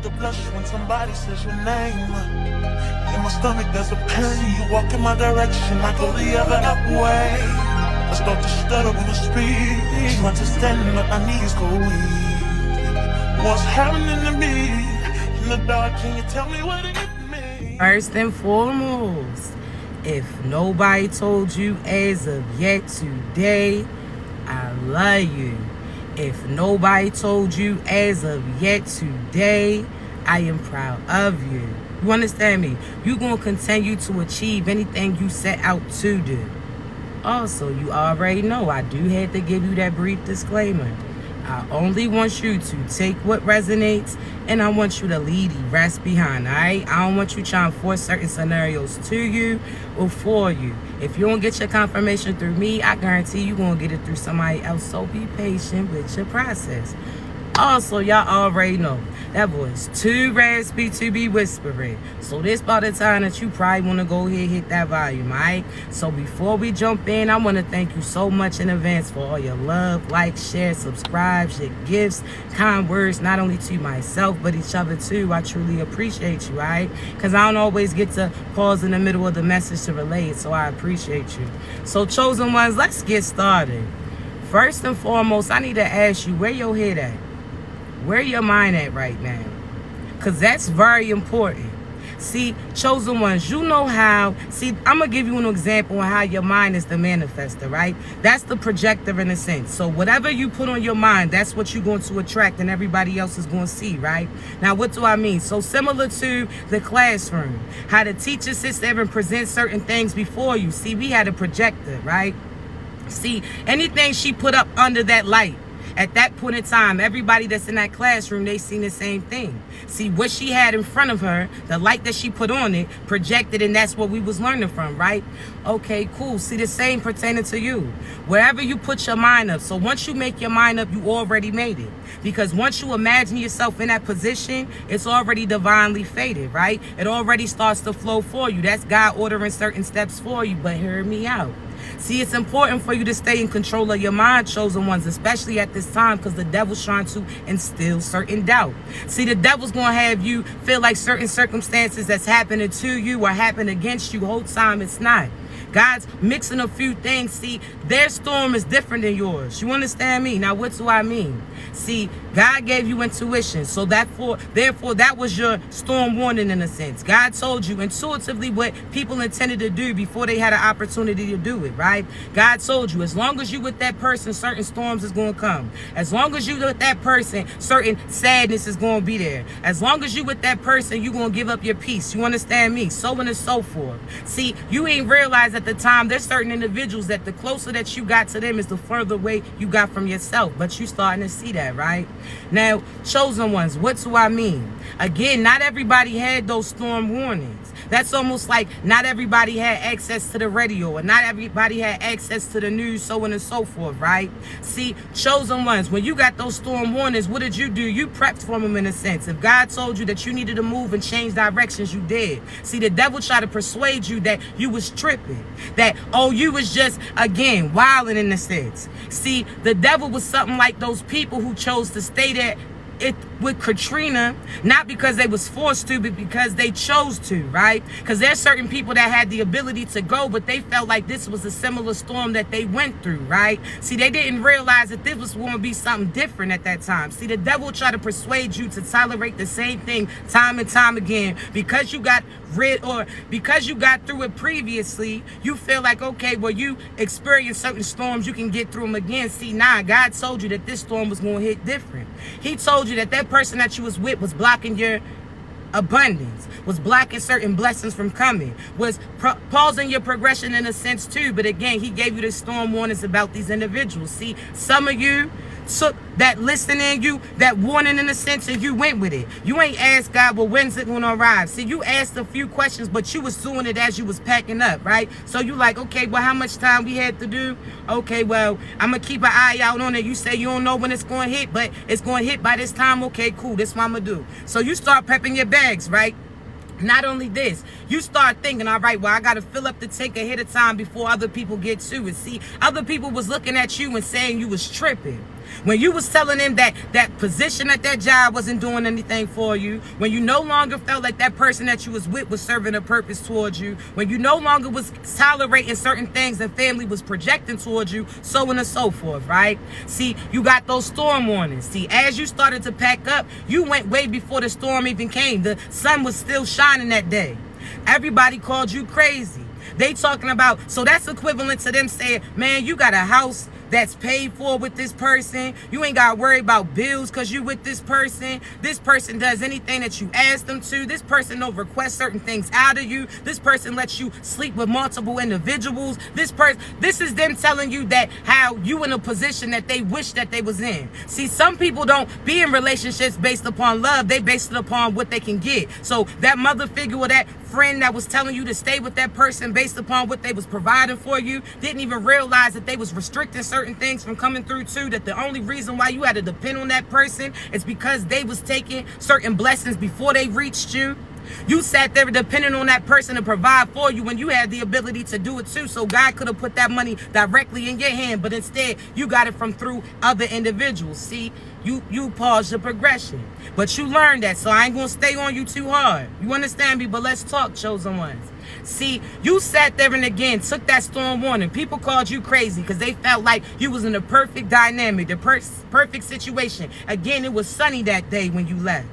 start to blush when somebody says your name. In my stomach there's a pain. You walk in my direction, I go the other way. I start to stutter when I speak. Understanding that my knees go weak. What's happening to me in the dark? Can you tell me what it means? First and foremost, if nobody told you as of yet today, I love you. If nobody told you as of yet today, I am proud of you. You understand me? You're going to continue to achieve anything you set out to do. Also, you already know I do have to give you that brief disclaimer. I only want you to take what resonates, and I want you to leave the rest behind, all right? I don't want you trying to force certain scenarios to you or for you. If you don't get your confirmation through me, I guarantee you're going to get it through somebody else, so be patient with your process. Also, y'all already know that voice too raspy to be whispering. So this about the time that you probably want to go ahead and hit that volume, alright? So before we jump in, I want to thank you so much in advance for all your love, like, share, subscribe, your gifts, kind words, not only to myself, but each other too. I truly appreciate you, alright? Because I don't always get to pause in the middle of the message to relay it, so I appreciate you. So chosen ones, let's get started. First and foremost, I need to ask you, where your head at? Where your mind at right now? Because that's very important. See, chosen ones, you know how. See, I'm going to give you an example of how your mind is the manifester, right? That's the projector in a sense. So whatever you put on your mind, that's what you're going to attract and everybody else is going to see, right? Now, what do I mean? So similar to the classroom, how the teacher sits there and presents certain things before you. See, we had a projector, right? See, anything she put up under that light, at that point in time, everybody that's in that classroom, they seen the same thing. See, what she had in front of her, the light that she put on it, projected, and that's what we was learning from, right? Okay, cool. See, the same pertaining to you. Wherever you put your mind up. So once you make your mind up, you already made it. Because once you imagine yourself in that position, it's already divinely fated, right? It already starts to flow for you. That's God ordering certain steps for you. But hear me out. See, it's important for you to stay in control of your mind, chosen ones, especially at this time, because the devil's trying to instill certain doubt. See, the devil's going to have you feel like certain circumstances that's happening to you or happen against you, whole time it's not. God's mixing a few things. See, their storm is different than yours. You understand me? Now, what do I mean? See, God gave you intuition. So therefore, that was your storm warning in a sense. God told you intuitively what people intended to do before they had an opportunity to do it, right? God told you, as long as you with that person, certain storms is going to come. As long as you with that person, certain sadness is going to be there. As long as you with that person, you're going to give up your peace. You understand me? So on and so forth. See, you ain't realized at the time, there's certain individuals that the closer that you got to them is the further away you got from yourself. But you starting to see that, right? Now, chosen ones, what do I mean? Again, not everybody had those storm warnings. That's almost like not everybody had access to the radio or not everybody had access to the news, so on and so forth, right? See, chosen ones, when you got those storm warnings, what did you do? You prepped for them in a sense. If God told you that you needed to move and change directions, you did. See, the devil tried to persuade you that you was tripping, that, oh, you was just, again, wilding in a sense. See, the devil was something like those people who chose to stay there with Katrina, not because they was forced to, but because they chose to, right? Because there's certain people that had the ability to go, but they felt like this was a similar storm that they went through, right? See, they didn't realize that this was going to be something different at that time. See, the devil tried to persuade you to tolerate the same thing time and time again because you got because you got through it previously. You feel like, okay, well, you experience certain storms, you can get through them again. See, nah, God told you that this storm was going to hit different. He told you that person that you was with was blocking your abundance, was blocking certain blessings from coming, was pausing your progression in a sense too. But again, he gave you the storm warnings about these individuals. See, some of you took that listening, that warning in a sense, and you went with it. You ain't asked God, well, when's it gonna arrive? See, you asked a few questions, but you was doing it as you was packing up, right? So you like, okay, well, how much time we had to do? Okay, well, I'm gonna keep an eye out on it. You say you don't know when it's gonna hit, but it's gonna hit by this time. Okay, cool, that's what I'm gonna do. So you start prepping your bags, right? Not only this, you start thinking, all right, well, I got to fill up the tank ahead of time before other people get to it. See, other people was looking at you and saying you was tripping. When you was telling them that that position at that job wasn't doing anything for you, when you no longer felt like that person that you was with was serving a purpose towards you, when you no longer was tolerating certain things that family was projecting towards you, so on and so forth, right? See, you got those storm warnings. See, as you started to pack up, you went way before the storm even came. The sun was still shining that day. Everybody called you crazy. They talking about, so that's equivalent to them saying, man, you got a house that's paid for with this person. You ain't got to worry about bills because you with this person. This person does anything that you ask them to. This person don't request certain things out of you. This person lets you sleep with multiple individuals. This is them telling you that how you in a position that they wish that they was in. See, some people don't be in relationships based upon love. They base it upon what they can get. So that mother figure or that friend that was telling you to stay with that person based upon what they was providing for you didn't even realize that they was restricting certain things from coming through too, that the only reason why you had to depend on that person is because they was taking certain blessings before they reached you. You sat there depending on that person to provide for you when you had the ability to do it too. So God could have put that money directly in your hand, but instead you got it from through other individuals. See, you paused the progression, but you learned that. So I ain't gonna stay on you too hard. You understand me? But let's talk, chosen ones. See, you sat there and again took that storm warning. People called you crazy because they felt like you was in the perfect dynamic, the perfect situation. Again, it was sunny that day when you left.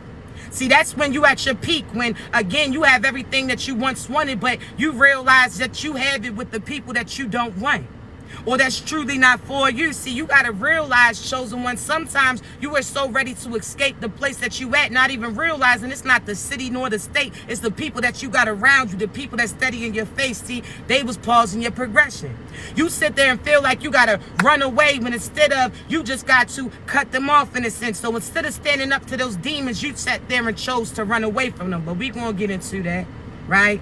See, that's when you at your peak, when, again, you have everything that you once wanted, but you realize that you have it with the people that you don't want, or that's truly not for you. See, you got to realize, chosen one, sometimes you are so ready to escape the place that you at, not even realizing it's not the city nor the state. It's the people that you got around you, the people that study in your face. See, they was pausing your progression. You sit there and feel like you got to run away when instead of you just got to cut them off in a sense. So instead of standing up to those demons, you sat there and chose to run away from them. But we going to get into that, right?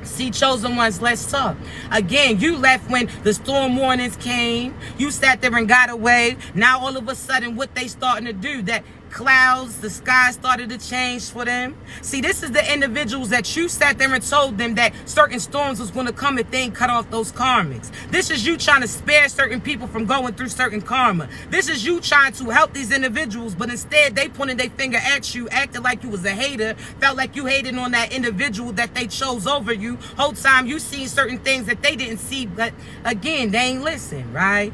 See, chosen ones, let's talk. Again, you left when the storm warnings came. You sat there and got away. Now all of a sudden, what they starting to do, that clouds, the sky started to change for them. See, this is the individuals that you sat there and told them that certain storms was going to come if they ain't cut off those karmics. This is you trying to spare certain people from going through certain karma. This is you trying to help these individuals, but instead they pointed their finger at you, acted like you was a hater, felt like you hated on that individual that they chose over you. Whole time you seen certain things that they didn't see, but again, they ain't listen, right?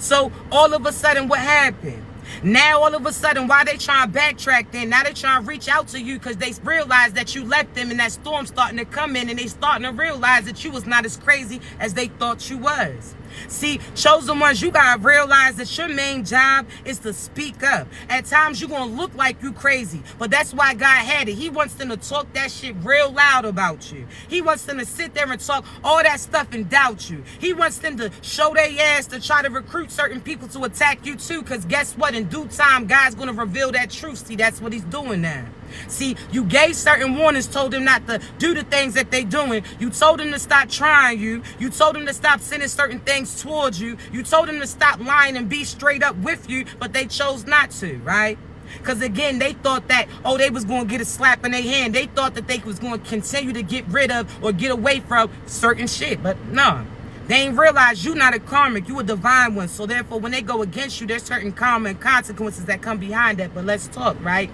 So all of a sudden, what happened? Now, all of a sudden, why they trying to backtrack then? Now they trying to reach out to you because they realize that you left them and that storm starting to come in, and they starting to realize that you was not as crazy as they thought you was. See, chosen ones, you got to realize that your main job is to speak up. At times, you're going to look like you crazy, but that's why God had it. He wants them to talk that shit real loud about you. He wants them to sit there and talk all that stuff and doubt you. He wants them to show their ass to try to recruit certain people to attack you too, because guess what? In due time, God's going to reveal that truth. See, that's what he's doing now. See, you gave certain warnings, told them not to do the things that they doing. You told them to stop trying you. You told them to stop sending certain things towards you. You told them to stop lying and be straight up with you, but they chose not to, right? Because again, they thought that, oh, they was going to get a slap in their hand. They thought that they was going to continue to get rid of or get away from certain shit, but no. They ain't realize you not a karmic, you a divine one. So therefore, when they go against you, there's certain karma and consequences that come behind that. But let's talk, right?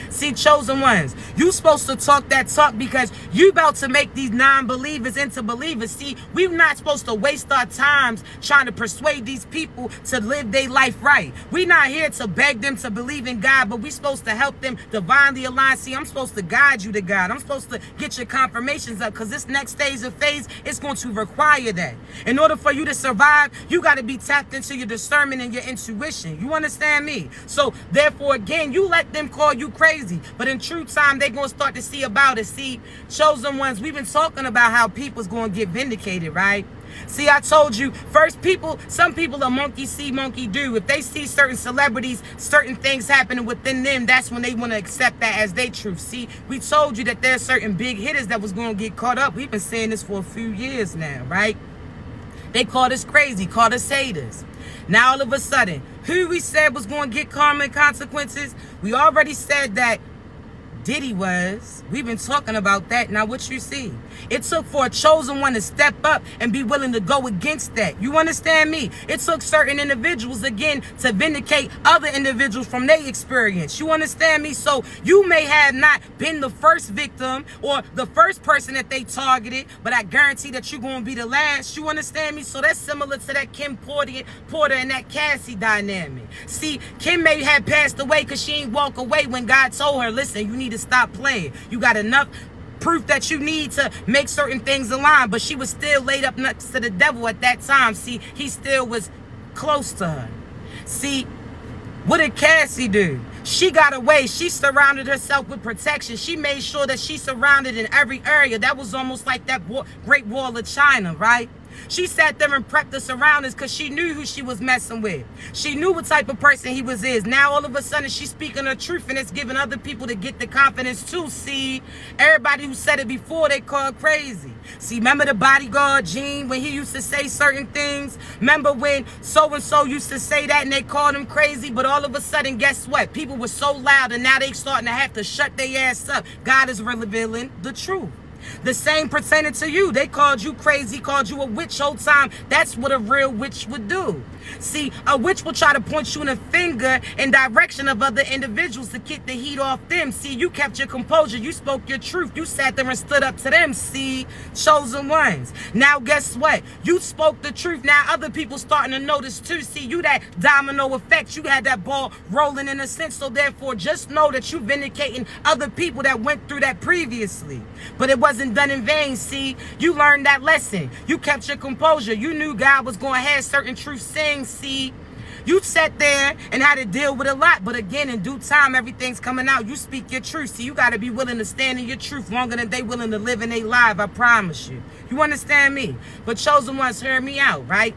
See, chosen ones, you supposed to talk that talk because you about to make these non-believers into believers. See, we're not supposed to waste our times trying to persuade these people to live their life right. We're not here to beg them to believe in God, but we're supposed to help them divinely align. See, I'm supposed to guide you to God. I'm supposed to get your confirmations up because this next stage of phase is going to require that. In order for you to survive, you got to be tapped into your discernment and your intuition. You understand me? So therefore, again, you let them call you crazy, but in true time, they're going to start to see about it. See, chosen ones, we've been talking about how people's going to get vindicated, right? See, I told you, first some people are monkey see, monkey do. If they see certain celebrities, certain things happening within them, that's when they want to accept that as their truth. See, we told you that there's certain big hitters that was going to get caught up. We've been saying this for a few years now, right? They called us crazy, called us haters. Now, all of a sudden, who we said was going to get karma and consequences, we already said that Diddy was. We've been talking about that. Now what you see? It took for a chosen one to step up and be willing to go against that. You understand me? It took certain individuals, again, to vindicate other individuals from their experience. You understand me? So you may have not been the first victim or the first person that they targeted, but I guarantee that you're going to be the last. You understand me? So that's similar to that Kim Porter and that Cassie dynamic. See, Kim may have passed away because she ain't walk away when God told her, listen, you need to stop playing. You got enough proof that you need to make certain things align, but she was still laid up next to the devil at that time. See, he still was close to her. See, what did Cassie do? She got away. She surrounded herself with protection. She made sure that she surrounded in every area. That was almost like that Great Wall of China, right? She sat there and prepped the surroundings because she knew who she was messing with. She knew what type of person he is. Now all of a sudden she's speaking the truth, and it's giving other people to get the confidence too. See, everybody who said it before, they called crazy. See, remember the bodyguard Gene when he used to say certain things? Remember when so-and-so used to say that and they called him crazy? But all of a sudden, guess what? People were so loud and now they starting to have to shut their ass up. God is revealing the truth. The same pertaining to you. They called you crazy, called you a witch whole time. That's what a real witch would do. See, a witch will try to point you in a finger in direction of other individuals to get the heat off them. See, you kept your composure. You spoke your truth. You sat there and stood up to them. See, chosen ones. Now, guess what? You spoke the truth. Now, other people starting to notice too. See, you that domino effect. You had that ball rolling in a sense. So, therefore, just know that you vindicating other people that went through that previously. But it wasn't done in vain. See, you learned that lesson. You kept your composure. You knew God was going to have certain truth saying. See, you sat there and had to deal with a lot, but again, in due time, everything's coming out. You speak your truth. See, you got to be willing to stand in your truth longer than they willing to live in their life. I promise you. You understand me? But chosen ones, hear me out, right?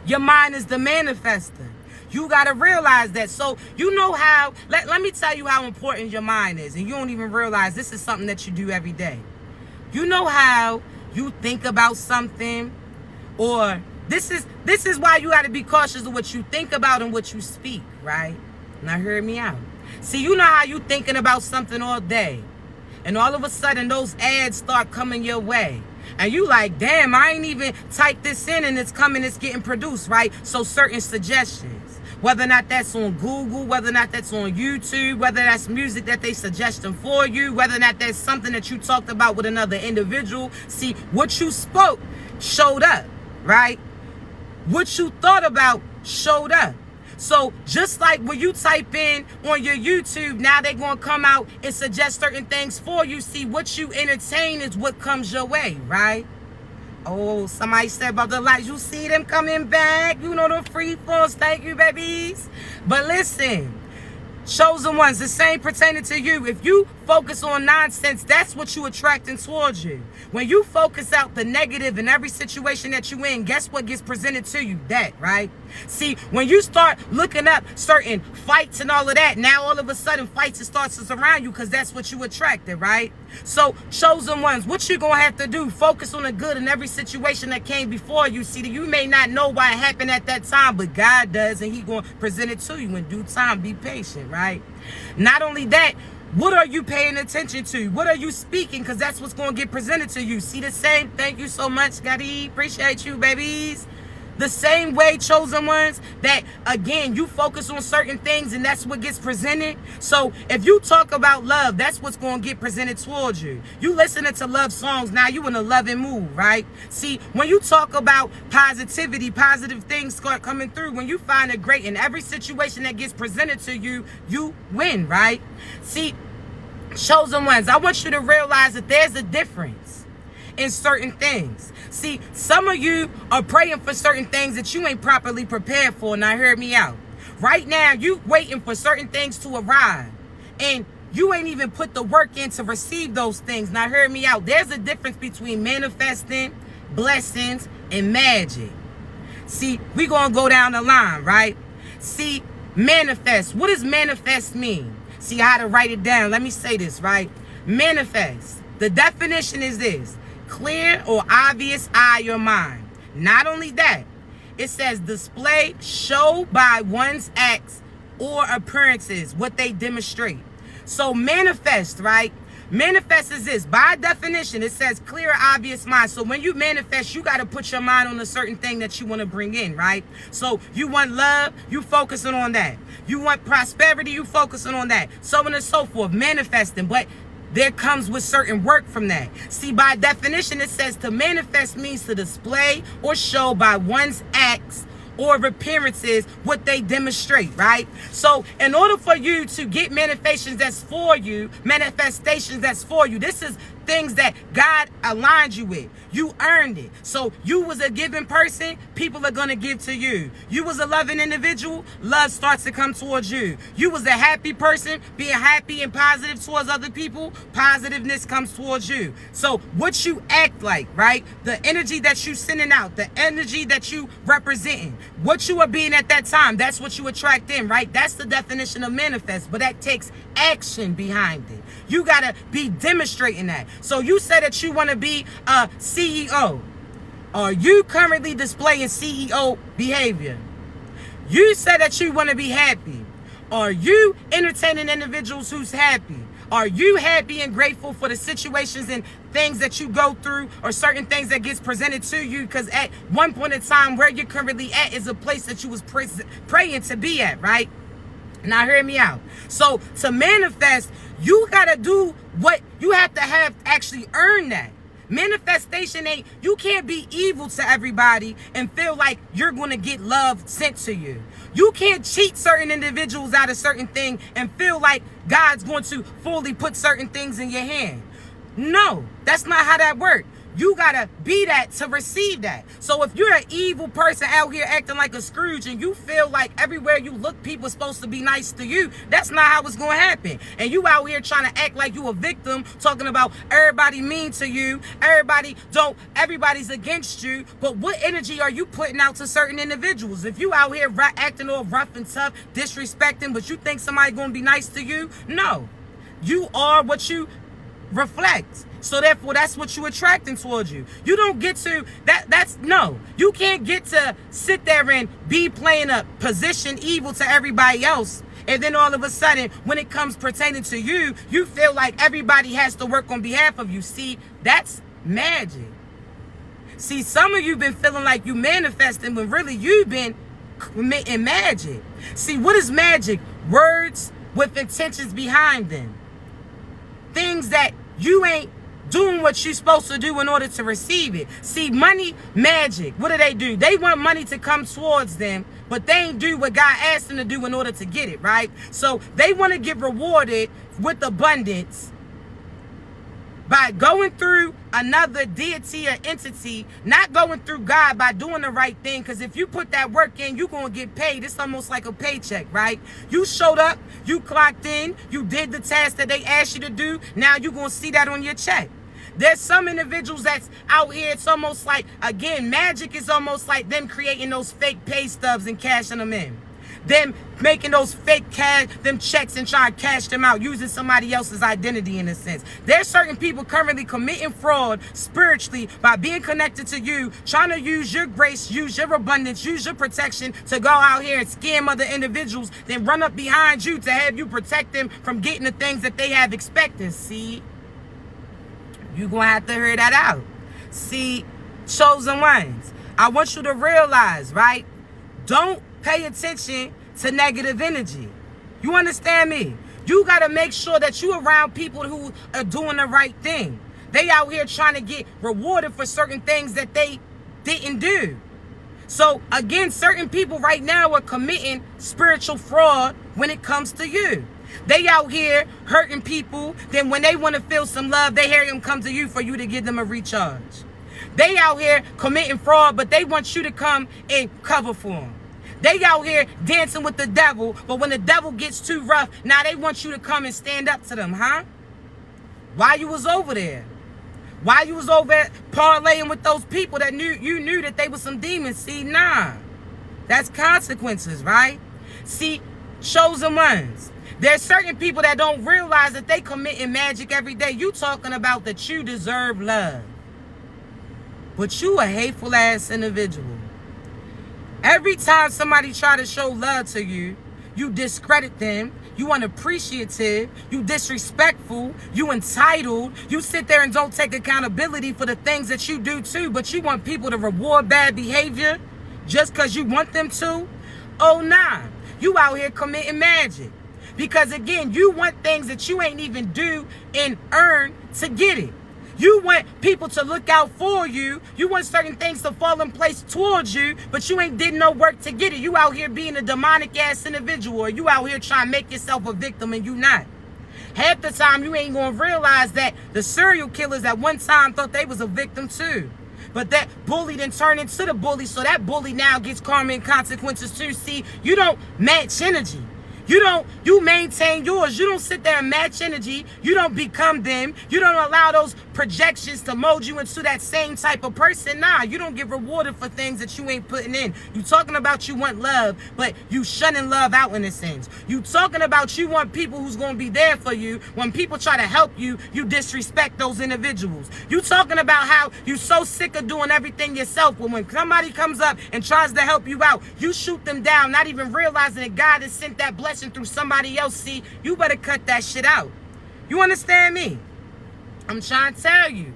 Your mind is the manifester. You got to realize that. So you know how, let me tell you how important your mind is, and you don't even realize this is something that you do every day. You know how you think about something, or this is why you got to be cautious of what you think about and what you speak, right? Now hear me out. See, you know how you thinking about something all day, and all of a sudden those ads start coming your way. And you like, damn, I ain't even typed this in and it's coming, it's getting produced, right? So certain suggestions, whether or not that's on Google, whether or not that's on YouTube, whether that's music that they suggesting for you, whether or not that's something that you talked about with another individual. See, what you spoke showed up, right? What you thought about showed up. So just like when you type in on your YouTube, now they're going to come out and suggest certain things for you. See, what you entertain is what comes your way, right? Oh, somebody said about the lights. You see them coming back. You know the free falls. Thank you, babies. But listen, chosen ones, the same pertaining to you. If you focus on nonsense, that's what you attracting towards you. When you focus out the negative in every situation that you in, guess what gets presented to you? That, right? See, when you start looking up certain fights and all of that, now all of a sudden fights starts to surround you because that's what you attracted, right? So, chosen ones, what you going to have to do, focus on the good in every situation that came before you. See, you may not know why it happened at that time, but God does, and He going to present it to you in due time. Be patient, right? Not only that, what are you paying attention to? What are you speaking? Because that's what's going to get presented to you. See the same? Thank you so much, Scotty. Appreciate you, babies. The same way, chosen ones, that again, you focus on certain things and that's what gets presented. So if you talk about love, that's what's going to get presented towards you. You listening to love songs, now you in a loving mood, right? See, when you talk about positivity, positive things start coming through. When you find it great in every situation that gets presented to you, you win, right? See, chosen ones, I want you to realize that there's a difference in certain things. See, some of you are praying for certain things that you ain't properly prepared for. Now, hear me out. Right now, you waiting for certain things to arrive, and you ain't even put the work in to receive those things. Now, hear me out. There's a difference between manifesting, blessings, and magic. See, we gonna go down the line, right? See, manifest. What does manifest mean? See, I had to write it down. Let me say this, right? Manifest. The definition is this: clear or obvious eye or mind. Not only that, it says display, show by one's acts or appearances what they demonstrate. So manifest, right? Manifest is this. By definition, it says clear, obvious mind. So when you manifest, you got to put your mind on a certain thing that you want to bring in, right? So you want love, you focusing on that. You want prosperity, you focusing on that. So on and so forth, manifesting. But there comes with certain work from that. See, by definition, it says to manifest means to display or show by one's acts or appearances what they demonstrate, right? So in order for you to get manifestations that's for you, this is things that God aligned you with. You earned it. So you was a giving person, people are going to give to you. You was a loving individual, love starts to come towards you. You was a happy person, being happy and positive towards other people, positiveness comes towards you. So what you act like, right? The energy that you sending out, the energy that you representing, what you are being at that time, that's what you attract in, right? That's the definition of manifest, but that takes action behind it. You got to be demonstrating that. So you said that you want to be a CEO. Are you currently displaying CEO behavior? You said that you want to be happy. Are you entertaining individuals who's happy? Are you happy and grateful for the situations and things that you go through or certain things that gets presented to you? Because at one point in time, where you're currently at is a place that you was praying to be at, right? Now hear me out. So to manifest, you got to do what you have to have actually earn that. Manifestation ain't, you can't be evil to everybody and feel like you're going to get love sent to you. You can't cheat certain individuals out of certain thing and feel like God's going to fully put certain things in your hand. No, that's not how that works. You gotta be that to receive that. So if you're an evil person out here acting like a Scrooge and you feel like everywhere you look, people are supposed to be nice to you, that's not how it's gonna happen. And you out here trying to act like you a victim, talking about everybody mean to you, everybody's against you. But what energy are you putting out to certain individuals? If you out here acting all rough and tough, disrespecting, but you think somebody gonna be nice to you, no. You are what you reflect. So therefore, that's what you're attracting towards you. You don't get to, no. You can't get to sit there and be playing a position evil to everybody else. And then all of a sudden, when it comes pertaining to you, you feel like everybody has to work on behalf of you. See, that's magic. See, some of you been feeling like you manifesting when really you've been committing magic. See, what is magic? Words with intentions behind them. Things that you ain't doing what you're supposed to do in order to receive it. See, money, magic. What do? They want money to come towards them, but they ain't do what God asked them to do in order to get it, right? So they want to get rewarded with abundance by going through another deity or entity, not going through God by doing the right thing. Because if you put that work in, you're going to get paid. It's almost like a paycheck, right? You showed up, you clocked in, you did the task that they asked you to do. Now you're going to see that on your check. There's some individuals that's out here, it's almost like, again, magic is almost like them creating those fake pay stubs and cashing them in. Them making those fake them checks and trying to cash them out, using somebody else's identity in a sense. There's certain people currently committing fraud spiritually by being connected to you, trying to use your grace, use your abundance, use your protection to go out here and scam other individuals, then run up behind you to have you protect them from getting the things that they have expected. See, you're going to have to hear that out. See, chosen ones, I want you to realize, right? Don't pay attention to negative energy. You understand me? You got to make sure that you're around people who are doing the right thing. They out here trying to get rewarded for certain things that they didn't do. So again, certain people right now are committing spiritual fraud when it comes to you. They out here hurting people. Then when they want to feel some love, they hear them come to you for you to give them a recharge. They out here committing fraud, but they want you to come and cover for them. They out here dancing with the devil, but when the devil gets too rough, now they want you to come and stand up to them, huh? Why you was over there? Why you was over there parlaying with those people that you knew that they were some demons? See, nah. That's consequences, right? See, chosen ones. There's certain people that don't realize that they committing magic every day. You talking about that you deserve love. But you a hateful ass individual. Every time somebody try to show love to you, you discredit them, you unappreciative, you disrespectful, you entitled, you sit there and don't take accountability for the things that you do too, but you want people to reward bad behavior just because you want them to? Oh nah, you out here committing magic. Because again, you want things that you ain't even do and earn to get it. You want people to look out for you. You want certain things to fall in place towards you, but you ain't did no work to get it. You out here being a demonic ass individual, or you out here trying to make yourself a victim and you not. Half the time you ain't gonna realize that the serial killers at one time thought they was a victim too. But that bully then turned into the bully, so that bully now gets karma and consequences too. See, you don't match energy. You maintain yours. You don't sit there and match energy. You don't become them. You don't allow those projections to mold you into that same type of person. Nah, you don't get rewarded for things that you ain't putting in. You talking about you want love, but you shunning love out in a sense. You talking about you want people who's going to be there for you. When people try to help you, you disrespect those individuals. You talking about how you so sick of doing everything yourself, but when somebody comes up and tries to help you out, you shoot them down, not even realizing that God has sent that blessing through somebody else. See, you better cut that shit out. You understand me? I'm trying to tell you.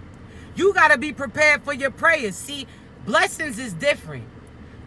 You got to be prepared for your prayers. See, blessings is different.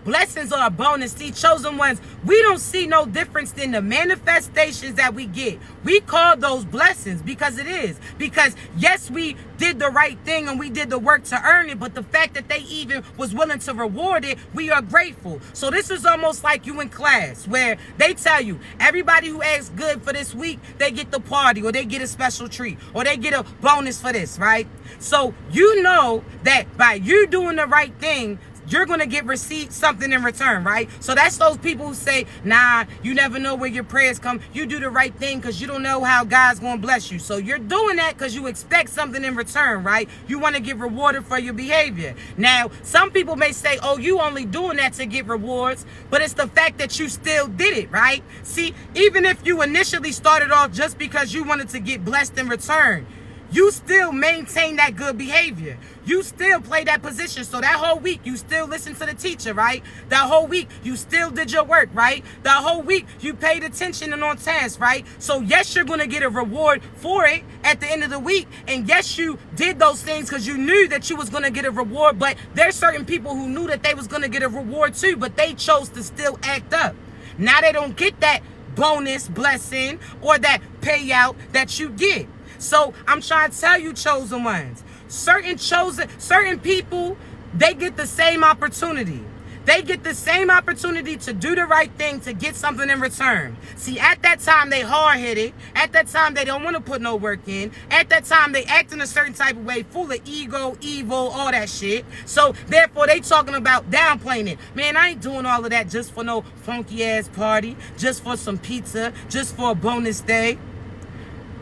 Blessings are a bonus. See, chosen ones, we don't see no difference in the manifestations that we get. We call those blessings because it is. Because yes, we did the right thing and we did the work to earn it, but the fact that they even was willing to reward it, we are grateful. So this is almost like you in class where they tell you, everybody who acts good for this week, they get the party or they get a special treat or they get a bonus for this, right? So you know that by you doing the right thing, you're going to get received something in return, right? So that's those people who say, nah, you never know where your prayers come. You do the right thing because you don't know how God's going to bless you. So you're doing that because you expect something in return, right? You want to get rewarded for your behavior. Now, some people may say, oh, you only doing that to get rewards, but it's the fact that you still did it, right? See, even if you initially started off just because you wanted to get blessed in return, you still maintain that good behavior. You still play that position. So that whole week, you still listen to the teacher, right? That whole week, you still did your work, right? That whole week, you paid attention and on task, right? So yes, you're going to get a reward for it at the end of the week. And yes, you did those things because you knew that you was going to get a reward. But there's certain people who knew that they was going to get a reward too, but they chose to still act up. Now they don't get that bonus blessing or that payout that you get. So I'm trying to tell you, chosen ones, certain people, they get the same opportunity. They get the same opportunity to do the right thing to get something in return. See, at that time, they hard-headed. At that time, they don't want to put no work in. At that time, they act in a certain type of way, full of ego, evil, all that shit. So, therefore, they talking about downplaying it. Man, I ain't doing all of that just for no funky-ass party, just for some pizza, just for a bonus day.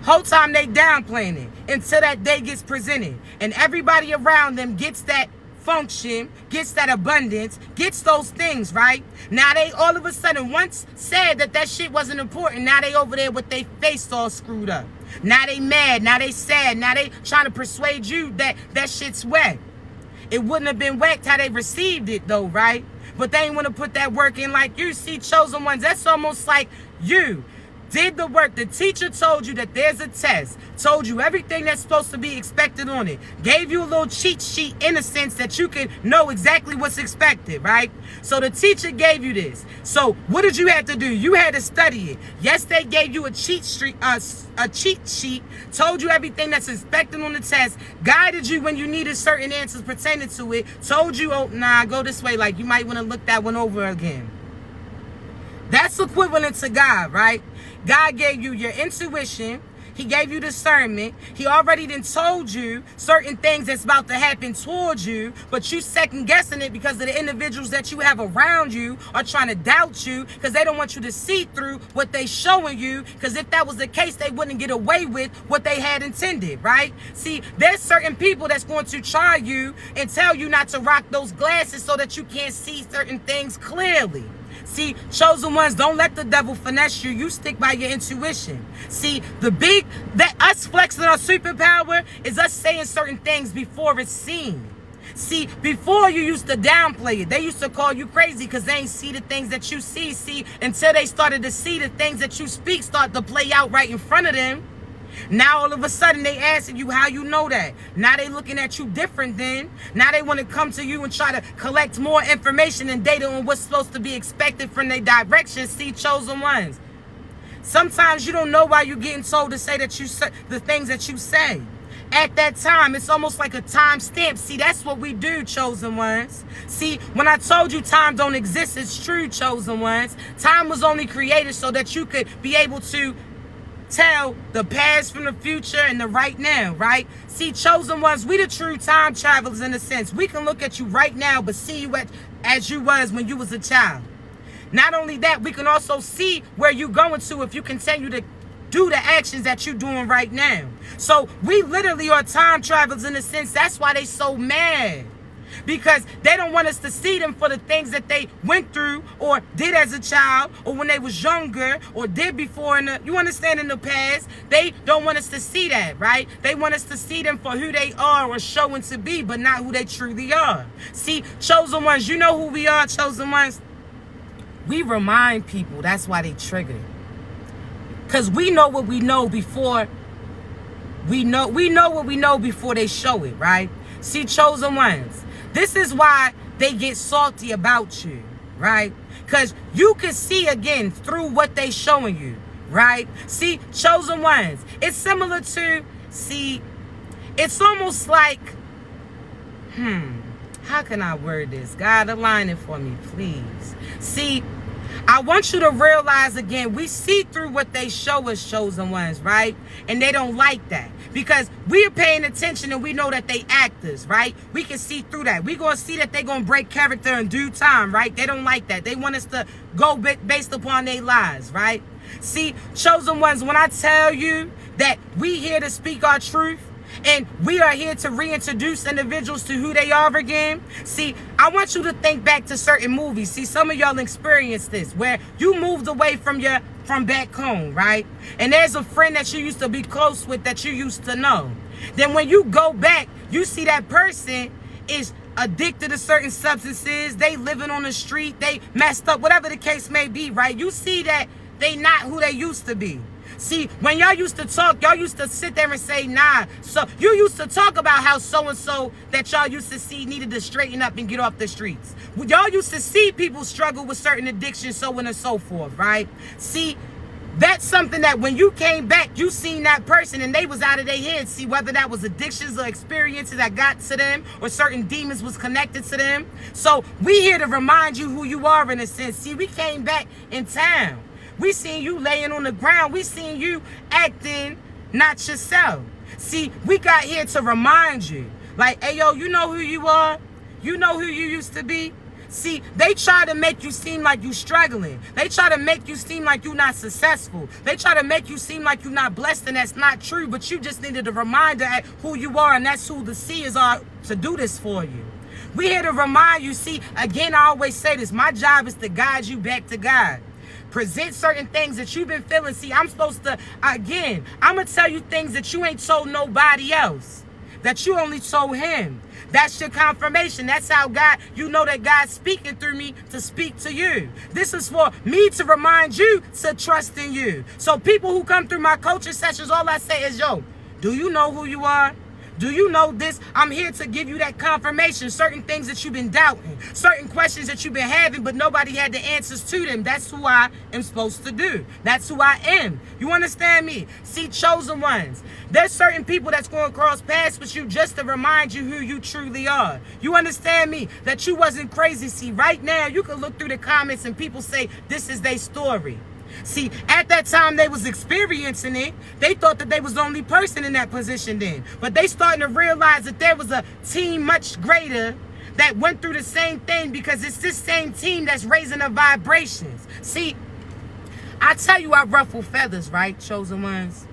Whole time they downplaying it until that day gets presented. And everybody around them gets that function, gets that abundance, gets those things, right? Now they all of a sudden once said that shit wasn't important. Now they over there with their face all screwed up. Now they mad. Now they sad. Now they trying to persuade you that shit's whack. It wouldn't have been whacked how they received it though, right? But they ain't want to put that work in like you. See, chosen ones, that's almost like you did the work. The teacher told you that there's a test, told you everything that's supposed to be expected on it, gave you a little cheat sheet in a sense that you can know exactly what's expected, right? So the teacher gave you this. So what did you have to do? You had to study it. Yes, they gave you a cheat sheet, told you everything that's expected on the test, guided you when you needed certain answers pertaining to it, told you, oh, nah, go this way, like you might want to look that one over again. That's equivalent to God, right? God gave you your intuition. He gave you discernment. He already done told you certain things that's about to happen towards you, but you second guessing it because of the individuals that you have around you are trying to doubt you because they don't want you to see through what they showing you, because if that was the case, they wouldn't get away with what they had intended, right? See, there's certain people that's going to try you and tell you not to rock those glasses so that you can't see certain things clearly. See, chosen ones, don't let the devil finesse you. You stick by your intuition. See, us flexing our superpower is us saying certain things before it's seen. See, before you used to downplay it. They used to call you crazy because they ain't see the things that you see. See, until they started to see the things that you speak start to play out right in front of them. Now all of a sudden they asking you how you know that. Now they looking at you different then. Now they want to come to you and try to collect more information and data on what's supposed to be expected from their direction. See, chosen ones. Sometimes you don't know why you're getting told to say that you say the things that you say. At that time, it's almost like a time stamp. See, that's what we do, chosen ones. See, when I told you time don't exist, it's true, chosen ones. Time was only created so that you could be able to tell the past from the future and the right now, right? See, chosen ones, we the true time travelers in a sense. We can look at you right now, but see you as you was when you was a child. Not only that, we can also see where you're going to if you continue to do the actions that you're doing right now. So we literally are time travelers in a sense. That's why they so mad. Because they don't want us to see them for the things that they went through or did as a child or when they was younger or did before you understand, in the past. They don't want us to see that, right? They want us to see them for who they are or showing to be, but not who they truly are. See, chosen ones, you know who we are, chosen ones. We remind people. That's why they trigger. Because we know what we know before we know what we know before they show it, right? See, chosen ones, this is why they get salty about you, right? Because you can see again through what they showing you, right? See, chosen ones, it's similar to, see, it's almost like, how can I word this? God, align it for me, please. See, I want you to realize again, we see through what they show us, chosen ones, right? And they don't like that because we are paying attention and we know that they actors, right? We can see through that. We're going to see that they're going to break character in due time, right? They don't like that. They want us to go based upon their lies, right? See, chosen ones, when I tell you that we here to speak our truth, and we are here to reintroduce individuals to who they are again. See, I want you to think back to certain movies. See, some of y'all experienced this where you moved away from back home, right? And there's a friend that you used to be close with that you used to know. Then when you go back, you see that person is addicted to certain substances. They living on the street. They messed up, whatever the case may be, right? You see that they not who they used to be. See, when y'all used to talk, y'all used to sit there and say, nah. So you used to talk about how so-and-so that y'all used to see needed to straighten up and get off the streets. Y'all used to see people struggle with certain addictions, so on and so forth, right? See, that's something that when you came back, you seen that person and they was out of their head. See, whether that was addictions or experiences that got to them or certain demons was connected to them. So we here to remind you who you are in a sense. See, we came back in town. We seen you laying on the ground. We seen you acting not yourself. See, we got here to remind you. Like, hey, yo, you know who you are? You know who you used to be? See, they try to make you seem like you struggling. They try to make you seem like you're not successful. They try to make you seem like you're not blessed, and that's not true. But you just needed a reminder at who you are, and that's who the seers are to do this for you. We here to remind you. See, again, I always say this. My job is to guide you back to God. Present certain things that you've been feeling. See, I'm supposed to, again, I'm going to tell you things that you ain't told nobody else, that you only told him. That's your confirmation. That's how God, you know that God's speaking through me to speak to you. This is for me to remind you to trust in you. So people who come through my coaching sessions, all I say is, yo, do you know who you are? Do you know this? I'm here to give you that confirmation. Certain things that you've been doubting. Certain questions that you've been having, but nobody had the answers to them. That's who I am supposed to do. That's who I am. You understand me? See, chosen ones. There's certain people that's going to cross paths with you just to remind you who you truly are. You understand me? That you wasn't crazy. See, right now, you can look through the comments and people say this is their story. See, at that time they was experiencing it. They thought that they was the only person in that position then. But they starting to realize that there was a team much greater that went through the same thing, because it's this same team that's raising the vibrations. See, I tell you I ruffle feathers, right, chosen ones?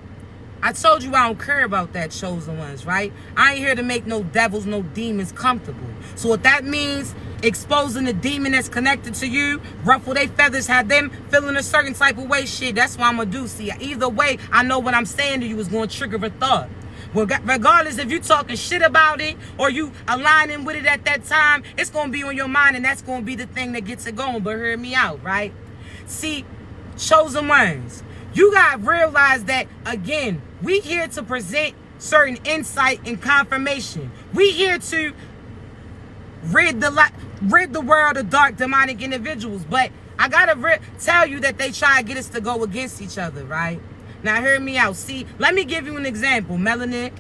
I told you I don't care about that, chosen ones, right? I ain't here to make no devils, no demons comfortable. So what that means, exposing the demon that's connected to you, ruffle their feathers, have them feeling a certain type of way, shit, that's what I'm going to do. See, either way, I know what I'm saying to you is going to trigger a thought. Well, regardless if you talking shit about it or you aligning with it at that time, it's going to be on your mind, and that's going to be the thing that gets it going. But hear me out, right? See, chosen ones, you got to realize that, again, we here to present certain insight and confirmation. We here to rid the world of dark demonic individuals. But I got to tell you that they try to get us to go against each other, right? Now, hear me out. See, let me give you an example. Melanin,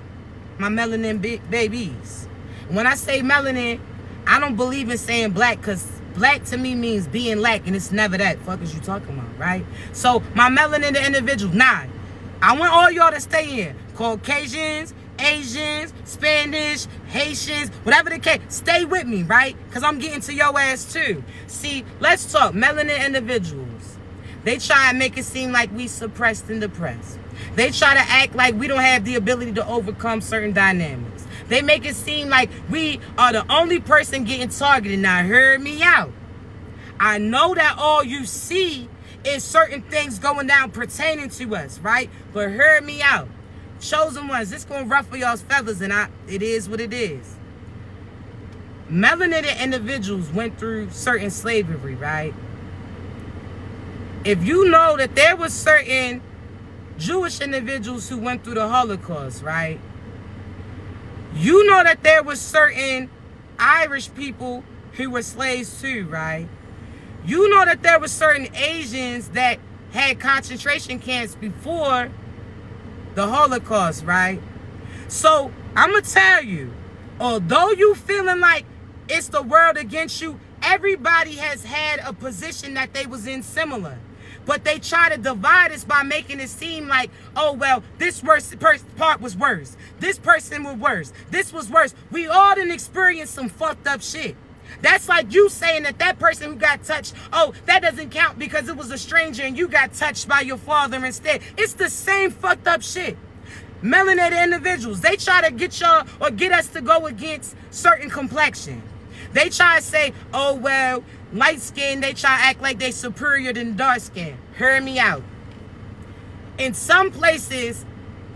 my melanin babies. When I say melanin, I don't believe in saying black, because black to me means being black, and it's never that. Fuck is you talking about, right? So, my melanin individuals, nah. I want all y'all to stay here. Caucasians, Asians, Spanish, Haitians, whatever the case, stay with me, right? Because I'm getting to your ass too. See, let's talk. Melanin individuals. They try and make it seem like we suppressed and depressed. They try to act like we don't have the ability to overcome certain dynamics. They make it seem like we are the only person getting targeted. Now, hear me out. I know that all you see is certain things going down pertaining to us, right? But hear me out. Chosen ones, this going to ruffle y'all's feathers, and it is what it is. Melanated individuals went through certain slavery, right? If you know that there was certain Jewish individuals who went through the Holocaust, right? You know that there was certain Irish people who were slaves too, right? You know that there were certain Asians that had concentration camps before the Holocaust, right? So I'm going to tell you, although you feeling like it's the world against you, everybody has had a position that they was in similar. But they try to divide us by making it seem like, oh, well, this part was worse. This person was worse. This was worse. We all done experienced some fucked up shit. That's like you saying that person who got touched, oh, that doesn't count because it was a stranger and you got touched by your father instead. It's the same fucked up shit. Melanated individuals, they try to get y'all or get us to go against certain complexion. They try to say, oh, well, light skin, they try to act like they superior than dark skin. Hear me out. In some places,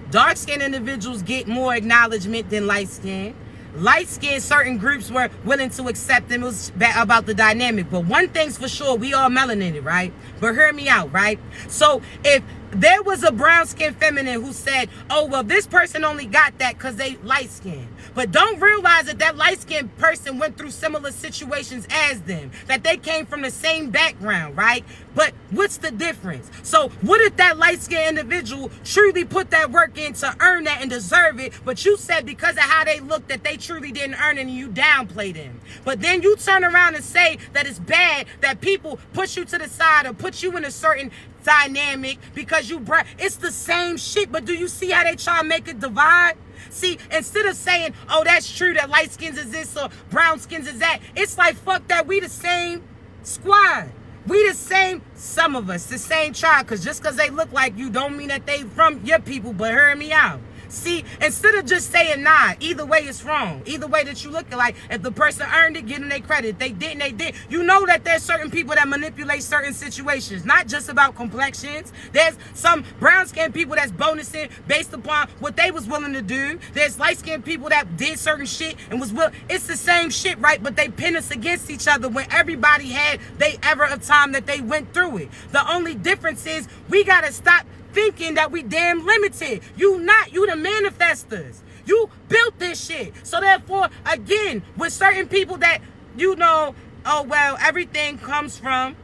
dark skinned individuals get more acknowledgement than light skin. Light skinned, certain groups were willing to accept them. It was about the dynamic. But one thing's for sure, we all melanated, right? But hear me out, right? So if there was a brown skinned feminine who said, oh, well, this person only got that because they light skinned. But don't realize that light skinned person went through similar situations as them, that they came from the same background, right? But what's the difference? So what if that light skinned individual truly put that work in to earn that and deserve it, but you said because of how they looked that they truly didn't earn it and you downplayed them? But then you turn around and say that it's bad that people push you to the side or put you in a certain dynamic because you it's the same shit. But do you see how they try to make it divide? See, instead of saying, oh, that's true that light skins is this or brown skins is that, it's like, fuck that, we the same squad. We the same, some of us, the same tribe. Because just because they look like you don't mean that they from your people. But hear me out. See, instead of just saying nah, either way it's wrong. Either way that you look like, if the person earned it, give them their credit. If they didn't, they did. You know that there's certain people that manipulate certain situations, not just about complexions. There's some brown-skinned people that's bonusing based upon what they was willing to do. There's light-skinned people that did certain shit and was willing. It's the same shit, right? But they pin us against each other when everybody had they ever of time that they went through it. The only difference is we gotta stop thinking that we damn limited. You the manifestors. You built this shit. So therefore, again, with certain people that, you know, oh, well, everything comes from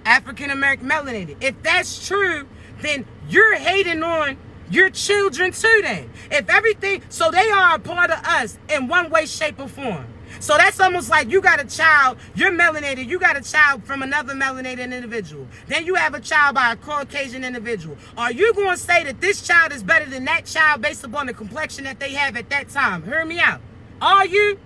African American melanated. If that's true, then you're hating on your children too then. If everything, so they are a part of us in one way, shape, or form. So that's almost like you got a child, you're melanated, you got a child from another melanated individual. Then you have a child by a Caucasian individual. Are you going to say that this child is better than that child based upon the complexion that they have at that time? Hear me out. Are you?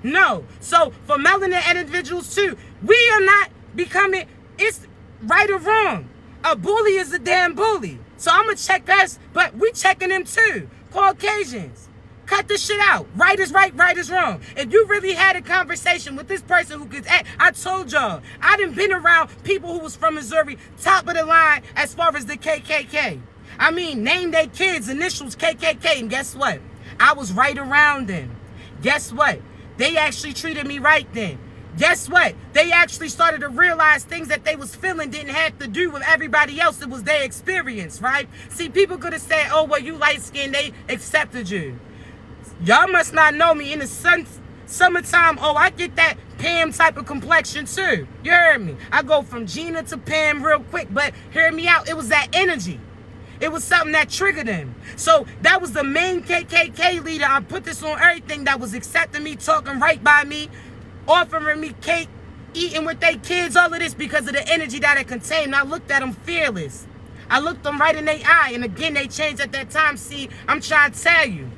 No. So for melanated individuals too, we are not becoming, it's right or wrong. A bully is a damn bully. So I'm going to check us, but we checking them too. Caucasians. Cut this shit out. Right is right, right is wrong. If you really had a conversation with this person who could act, I told y'all, I done been around people who was from Missouri, top of the line as far as the KKK. I mean, name their kids, initials KKK, and guess what? I was right around them. Guess what? They actually treated me right then. Guess what? They actually started to realize things that they was feeling didn't have to do with everybody else. It was their experience, right? See, people could have said, oh, well, you light-skinned, they accepted you. Y'all must not know me. In the summertime, oh, I get that Pam type of complexion too. You heard me? I go from Gina to Pam real quick, but hear me out. It was that energy. It was something that triggered him. So that was the main KKK leader. I put this on everything that was accepting me, talking right by me, offering me cake, eating with their kids, all of this because of the energy that it contained. I looked at them fearless. I looked them right in their eye. And again, they changed at that time. See, I'm trying to tell you.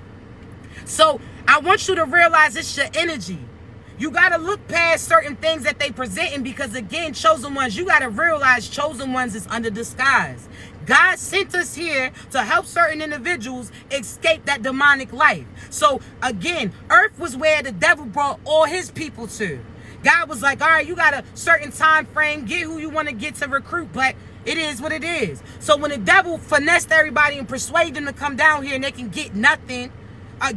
So I want you to realize it's your energy. You got to look past certain things that they presenting because, again, chosen ones, you got to realize chosen ones is under disguise. God sent us here to help certain individuals escape that demonic life. So, again, earth was where the devil brought all his people to. God was like, all right, you got a certain time frame, get who you want to get to recruit, but it is what it is. So when the devil finessed everybody and persuaded them to come down here and they can get nothing,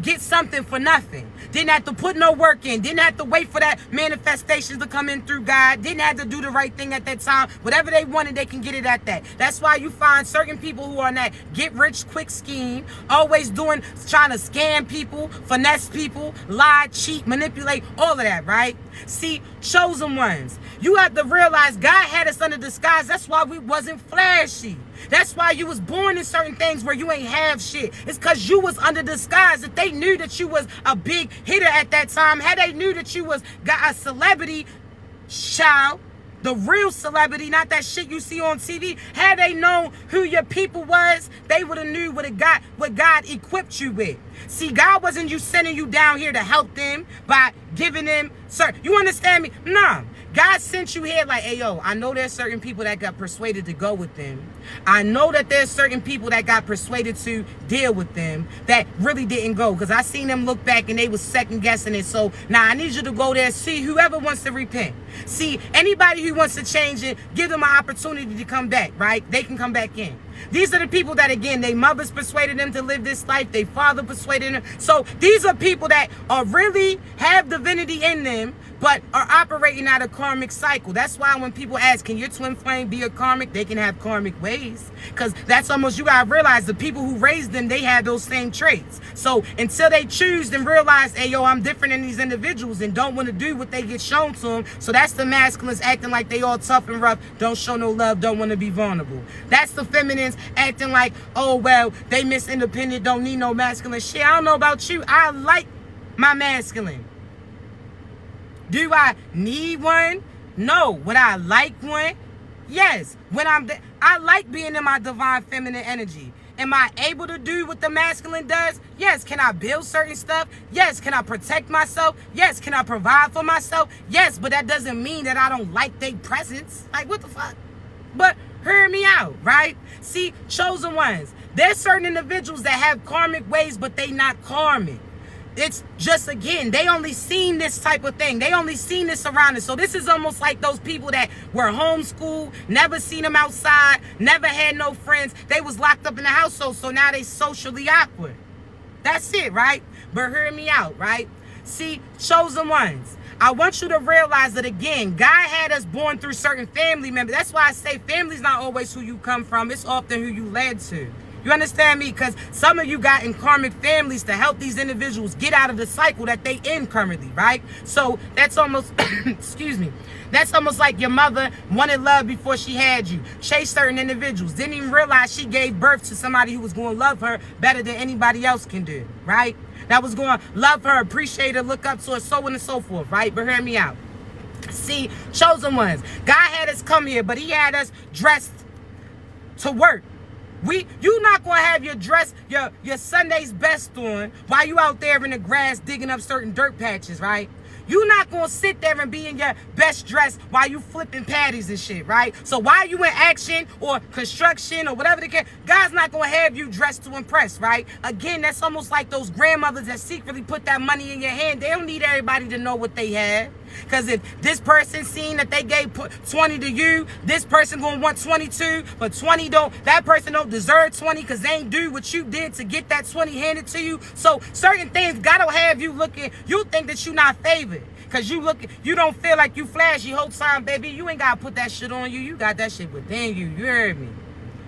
get something for nothing. Didn't have to put no work in. Didn't have to wait for that manifestation to come in through God. Didn't have to do the right thing at that time. Whatever they wanted, they can get it at that. That's why you find certain people who are on that get rich quick scheme, always trying to scam people, finesse people, lie, cheat, manipulate, all of that, right? See, chosen ones. You have to realize God had us under disguise. That's why we wasn't flashy. That's why you was born in certain things where you ain't have shit. It's because you was under disguise. If they knew that you was a big hitter at that time, had they knew that you was got a celebrity child, the real celebrity, not that shit you see on TV, had they known who your people was, they would have knew what God equipped you with. See, God wasn't sending you down here to help them by giving them you understand me? Nah. God sent you here like, hey, yo, I know there's certain people that got persuaded to go with them. I know that there's certain people that got persuaded to deal with them that really didn't go. Because I seen them look back and they was second guessing it. So now I need you to go there, see whoever wants to repent. See, anybody who wants to change it, give them an opportunity to come back, right? They can come back in. These are the people that, again, their mothers persuaded them to live this life. Their father persuaded them. So these are people that are really have divinity in them, but are operating out a karmic cycle. That's why when people ask, can your twin flame be a karmic? They can have karmic ways. Because that's almost, you got to realize the people who raised them, they have those same traits. So until they choose and realize, hey, yo, I'm different than these individuals and don't want to do what they get shown to them. So that's the masculines acting like they all tough and rough, don't show no love, don't want to be vulnerable. That's the feminines acting like, oh, well, they miss independent, don't need no masculine shit. I don't know about you. I like my masculine. Do I need one? No. Would I like one? Yes. I like being in my divine feminine energy. Am I able to do what the masculine does? Yes. Can I build certain stuff? Yes. Can I protect myself? Yes. Can I provide for myself? Yes. But that doesn't mean that I don't like their presence. Like, what the fuck? But hear me out, right? See, chosen ones. There's certain individuals that have karmic ways, but they not karmic. It's just, again, they only seen this type of thing. They only seen this around us. So this is almost like those people that were homeschooled, never seen them outside, never had no friends. They was locked up in the household, so now they socially awkward. That's it, right? But hear me out, right? See, chosen ones. I want you to realize that, again, God had us born through certain family members. That's why I say family's not always who you come from. It's often who you led to. You understand me? Because some of you got in karmic families to help these individuals get out of the cycle that they in currently, right? So that's almost, excuse me, that's almost like your mother wanted love before she had you. Chased certain individuals. Didn't even realize she gave birth to somebody who was going to love her better than anybody else can do, right? That was going to love her, appreciate her, look up to her, so on and so forth, right? But hear me out. See, chosen ones. God had us come here, but he had us dressed to work. You not gonna have your dress, your Sunday's best on while you out there in the grass digging up certain dirt patches, right? You not gonna sit there and be in your best dress while you flipping patties and shit, right? So while you in action or construction or whatever the case, God's not gonna have you dressed to impress, right? Again, that's almost like those grandmothers that secretly put that money in your hand. They don't need everybody to know what they have. Because if this person seen that they gave 20 to you, this person gonna want 22, but 20 don't, that person don't deserve 20 because they ain't do what you did to get that 20 handed to you. So certain things gotta have you looking, you think that you not favored. Cause you don't feel like you flashy whole time, baby. You ain't gotta put that shit on you. You got that shit within you. You heard me?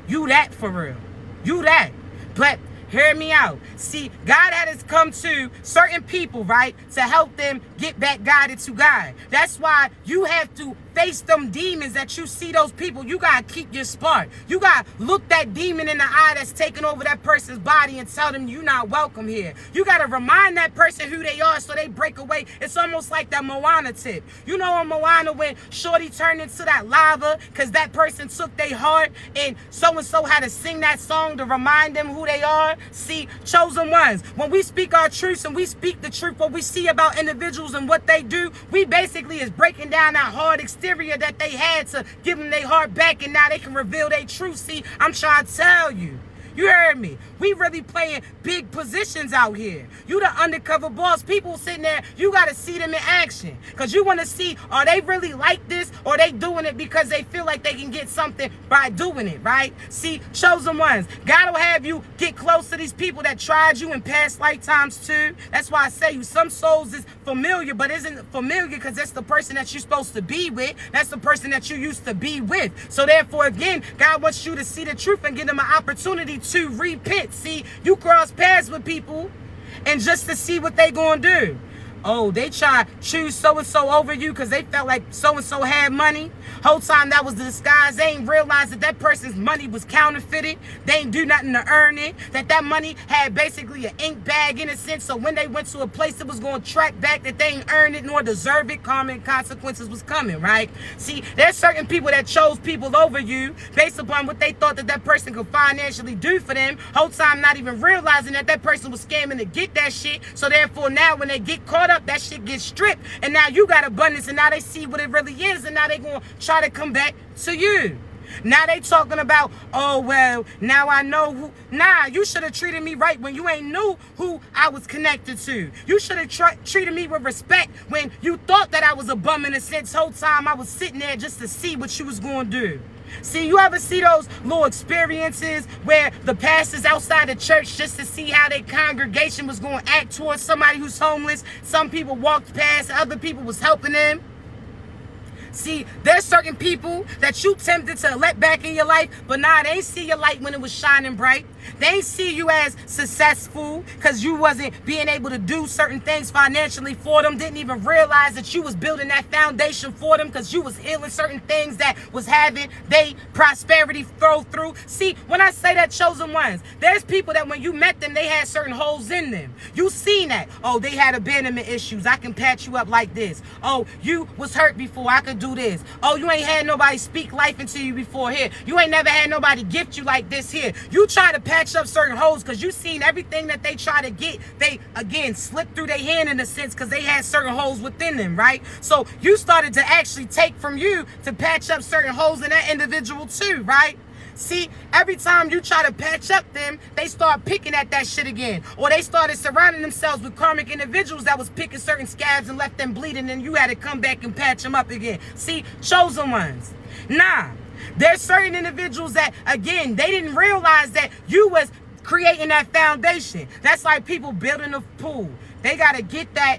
You that for real. You that. But hear me out. See, God had us come to certain people, right, to help them get back guided to God. That's why you have to face them demons that you see those people. You got to keep your spark. You got to look that demon in the eye that's taking over that person's body and tell them you're not welcome here. You got to remind that person who they are so they break away. It's almost like that Moana tip. You know on Moana when Shorty turned into that lava because that person took their heart and so-and-so had to sing that song to remind them who they are? See, chosen ones, when we speak our truths and we speak the truth, what we see about individuals and what they do, we basically is breaking down that hard exterior that they had to give them their heart back, and now they can reveal their truth. See, I'm trying to tell you. You heard me. We really playing big positions out here. You the undercover boss. People sitting there, you got to see them in action. Because you want to see, are they really like this? Or they doing it because they feel like they can get something by doing it, right? See, chosen ones. God will have you get close to these people that tried you in past lifetimes too. That's why I say you, some souls is familiar, but isn't familiar because that's the person that you're supposed to be with. That's the person that you used to be with. So therefore, again, God wants you to see the truth and give them an opportunity to repent. See, you cross paths with people and just to see what they gonna do. Oh, they try to choose so-and-so over you because they felt like so-and-so had money. Whole time that was the disguise. They ain't realized that that person's money was counterfeited. They ain't do nothing to earn it. That money had basically an ink bag in a sense. So when they went to a place that was going to track back that they ain't earned it nor deserve it, karma and consequences was coming, right? See, there's certain people that chose people over you based upon what they thought that person could financially do for them. Whole time not even realizing that that person was scamming to get that shit. So therefore now when they get caught up, that shit gets stripped, and now you got abundance, and now they see what it really is, and now they gonna try to come back to you. Now they talking about, oh well, now I know who. Nah, you should have treated me right when you ain't knew who I was connected to. You should have treated me with respect when you thought that I was a bum in a sense. Whole time I was sitting there just to see what you was gonna do. See, you ever see those little experiences where the pastor's outside the church just to see how their congregation was going to act towards somebody who's homeless? Some people walked past, other people was helping them. See, there's certain people that you tempted to let back in your life, but nah, they ain't see your light when it was shining bright. They ain't see you as successful because you wasn't being able to do certain things financially for them. Didn't even realize that you was building that foundation for them because you was healing certain things that was having they prosperity flow through. See, when I say that chosen ones, there's people that when you met them, they had certain holes in them. You seen that. Oh, they had abandonment issues. I can patch you up like this. Oh, you was hurt before. I could do this. Oh, you ain't had nobody speak life into you before here. You ain't never had nobody gift you like this here. You try to patch up certain holes because you seen everything that they try to get. They, again, slipped through their hand in a sense because they had certain holes within them, right? So you started to actually take from you to patch up certain holes in that individual too, right? See, every time you try to patch up them, they start picking at that shit again. Or they started surrounding themselves with karmic individuals that was picking certain scabs and left them bleeding, and you had to come back and patch them up again. See, chosen ones. Nah, there's certain individuals that, again, they didn't realize that you was creating that foundation. That's like people building a pool. They got to get that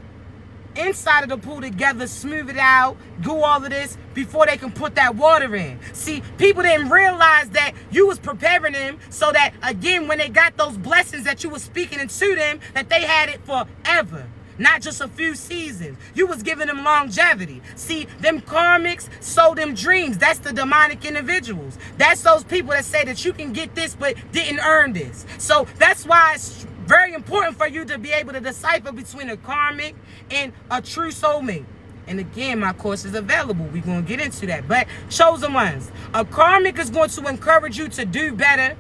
inside of the pool together, smooth it out, do all of this before they can put that water in. See, people didn't realize that you was preparing them so that, again, when they got those blessings that you was speaking into them, that they had it forever. Not just a few seasons. You was giving them longevity. See, them karmics sold them dreams. That's the demonic individuals. That's those people that say that you can get this but didn't earn this. So that's why it's very important for you to be able to decipher between a karmic and a true soulmate. And again, my course is available. We're going to get into that. But chosen ones, a karmic is going to encourage you to do better,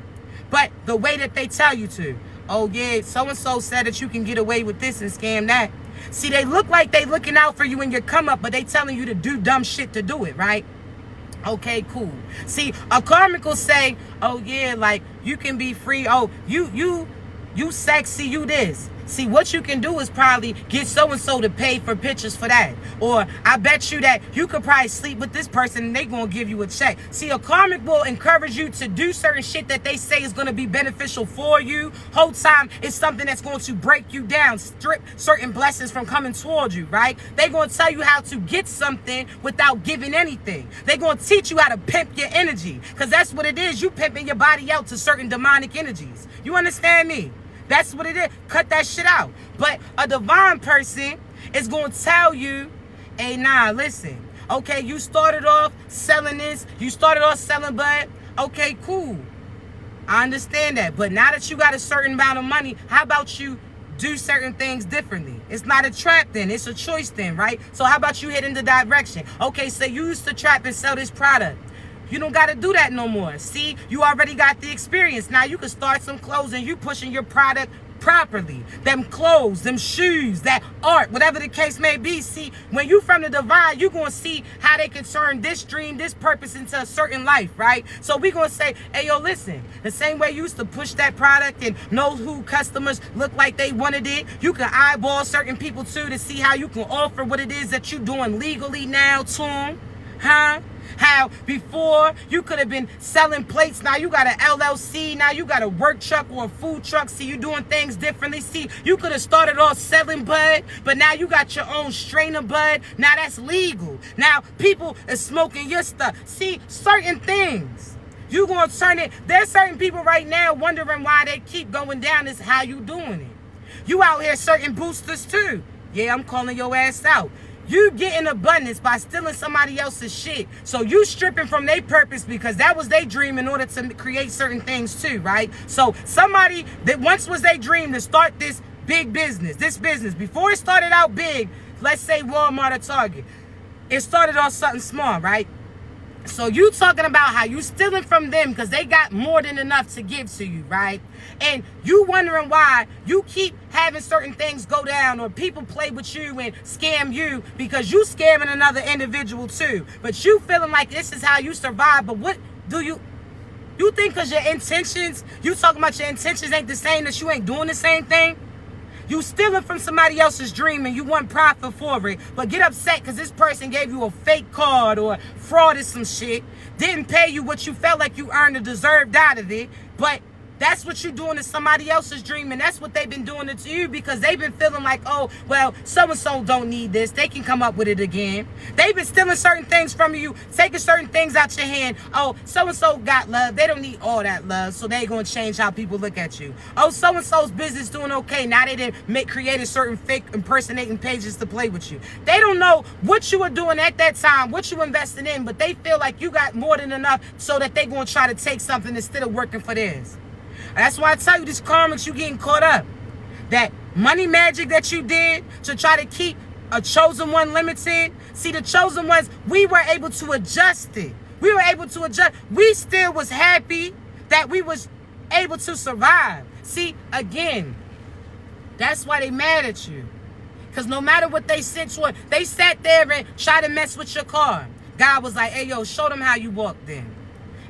but the way that they tell you to. Oh yeah, so-and-so said that you can get away with this and scam that. See, they look like they looking out for you in your come up, but they telling you to do dumb shit to do it, right? Okay, cool. See, a karmic will say, oh yeah, like you can be free. Oh, you sexy, you this. See, what you can do is probably get so-and-so to pay for pictures for that. Or I bet you that you could probably sleep with this person and they going to give you a check. See, a karmic will encourage you to do certain shit that they say is going to be beneficial for you. Whole time it's something that's going to break you down, strip certain blessings from coming towards you, right? They're going to tell you how to get something without giving anything. They're going to teach you how to pimp your energy, because that's what it is. You pimping your body out to certain demonic energies. You understand me? That's what it is. Cut that shit out. But a divine person is going to tell you, hey, nah, listen. Okay, you started off selling this. You started off selling bud. Okay, cool. I understand that. But now that you got a certain amount of money, how about you do certain things differently? It's not a trap then. It's a choice then, right? So how about you head in the direction? Okay, so you used to trap and sell this product. You don't got to do that no more. See, you already got the experience. Now you can start some clothes and you pushing your product properly. Them clothes, them shoes, that art, whatever the case may be. See, when you from the divine, you going to see how they can turn this dream, this purpose into a certain life, right? So we going to say, hey, yo, listen, the same way you used to push that product and know who customers look like they wanted it, you can eyeball certain people too to see how you can offer what it is that you doing legally now to them, huh? How before you could have been selling plates, now you got an LLC, now you got a work truck or a food truck. See, you doing things differently. See, you could have started off selling bud, but now you got your own strain of bud. Now that's legal. Now people are smoking your stuff. See, certain things, you gonna turn it. There's certain people right now wondering why they keep going down. Is how you doing it. You out here certain boosters too. Yeah, I'm calling your ass out. You get in abundance by stealing somebody else's shit. So you stripping from their purpose because that was their dream in order to create certain things too, right? So somebody that once was their dream to start this big business, before it started out big, let's say Walmart or Target, it started off something small, right? So you talking about how you stealing from them because they got more than enough to give to you, right? And you wondering why you keep having certain things go down or people play with you and scam you because you scamming another individual too. But you feeling like this is how you survive. But what do you think because your intentions, you talking about your intentions ain't the same, that you ain't doing the same thing? You stealing from somebody else's dream and you want profit for it, but get upset because this person gave you a fake card or frauded some shit, didn't pay you what you felt like you earned or deserved out of it, but that's what you're doing to somebody else's dream, and that's what they've been doing it to you because they've been feeling like, oh, well, so-and-so don't need this. They can come up with it again. They've been stealing certain things from you, taking certain things out your hand. Oh, so-and-so got love. They don't need all that love, so they ain't going to change how people look at you. Oh, so-and-so's business doing okay. Now they didn't created certain fake impersonating pages to play with you. They don't know what you were doing at that time, what you invested in, but they feel like you got more than enough so that they going to try to take something instead of working for theirs. That's why I tell you, this karmics, you getting caught up. That money magic that you did to try to keep a chosen one limited. See, the chosen ones, we were able to adjust it. We were able to adjust. We still was happy that we was able to survive. See, again, that's why they mad at you. Because no matter what they sent to it, they sat there and tried to mess with your car. God was like, hey, yo, show them how you walked in.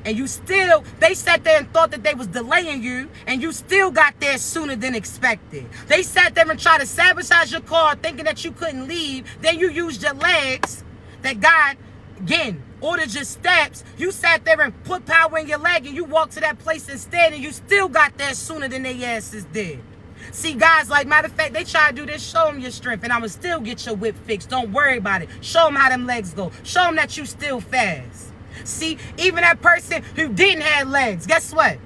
And you still, they sat there and thought that they was delaying you, and you still got there sooner than expected. They sat there and tried to sabotage your car thinking that you couldn't leave. Then you used your legs that God, again, ordered your steps. You sat there and put power in your leg, and you walked to that place instead, and you still got there sooner than their asses did. See, guys, like, matter of fact, they try to do this, show them your strength, and I'ma still get your whip fixed. Don't worry about it. Show them how them legs go. Show them that you still fast. See, even that person who didn't have legs, guess what?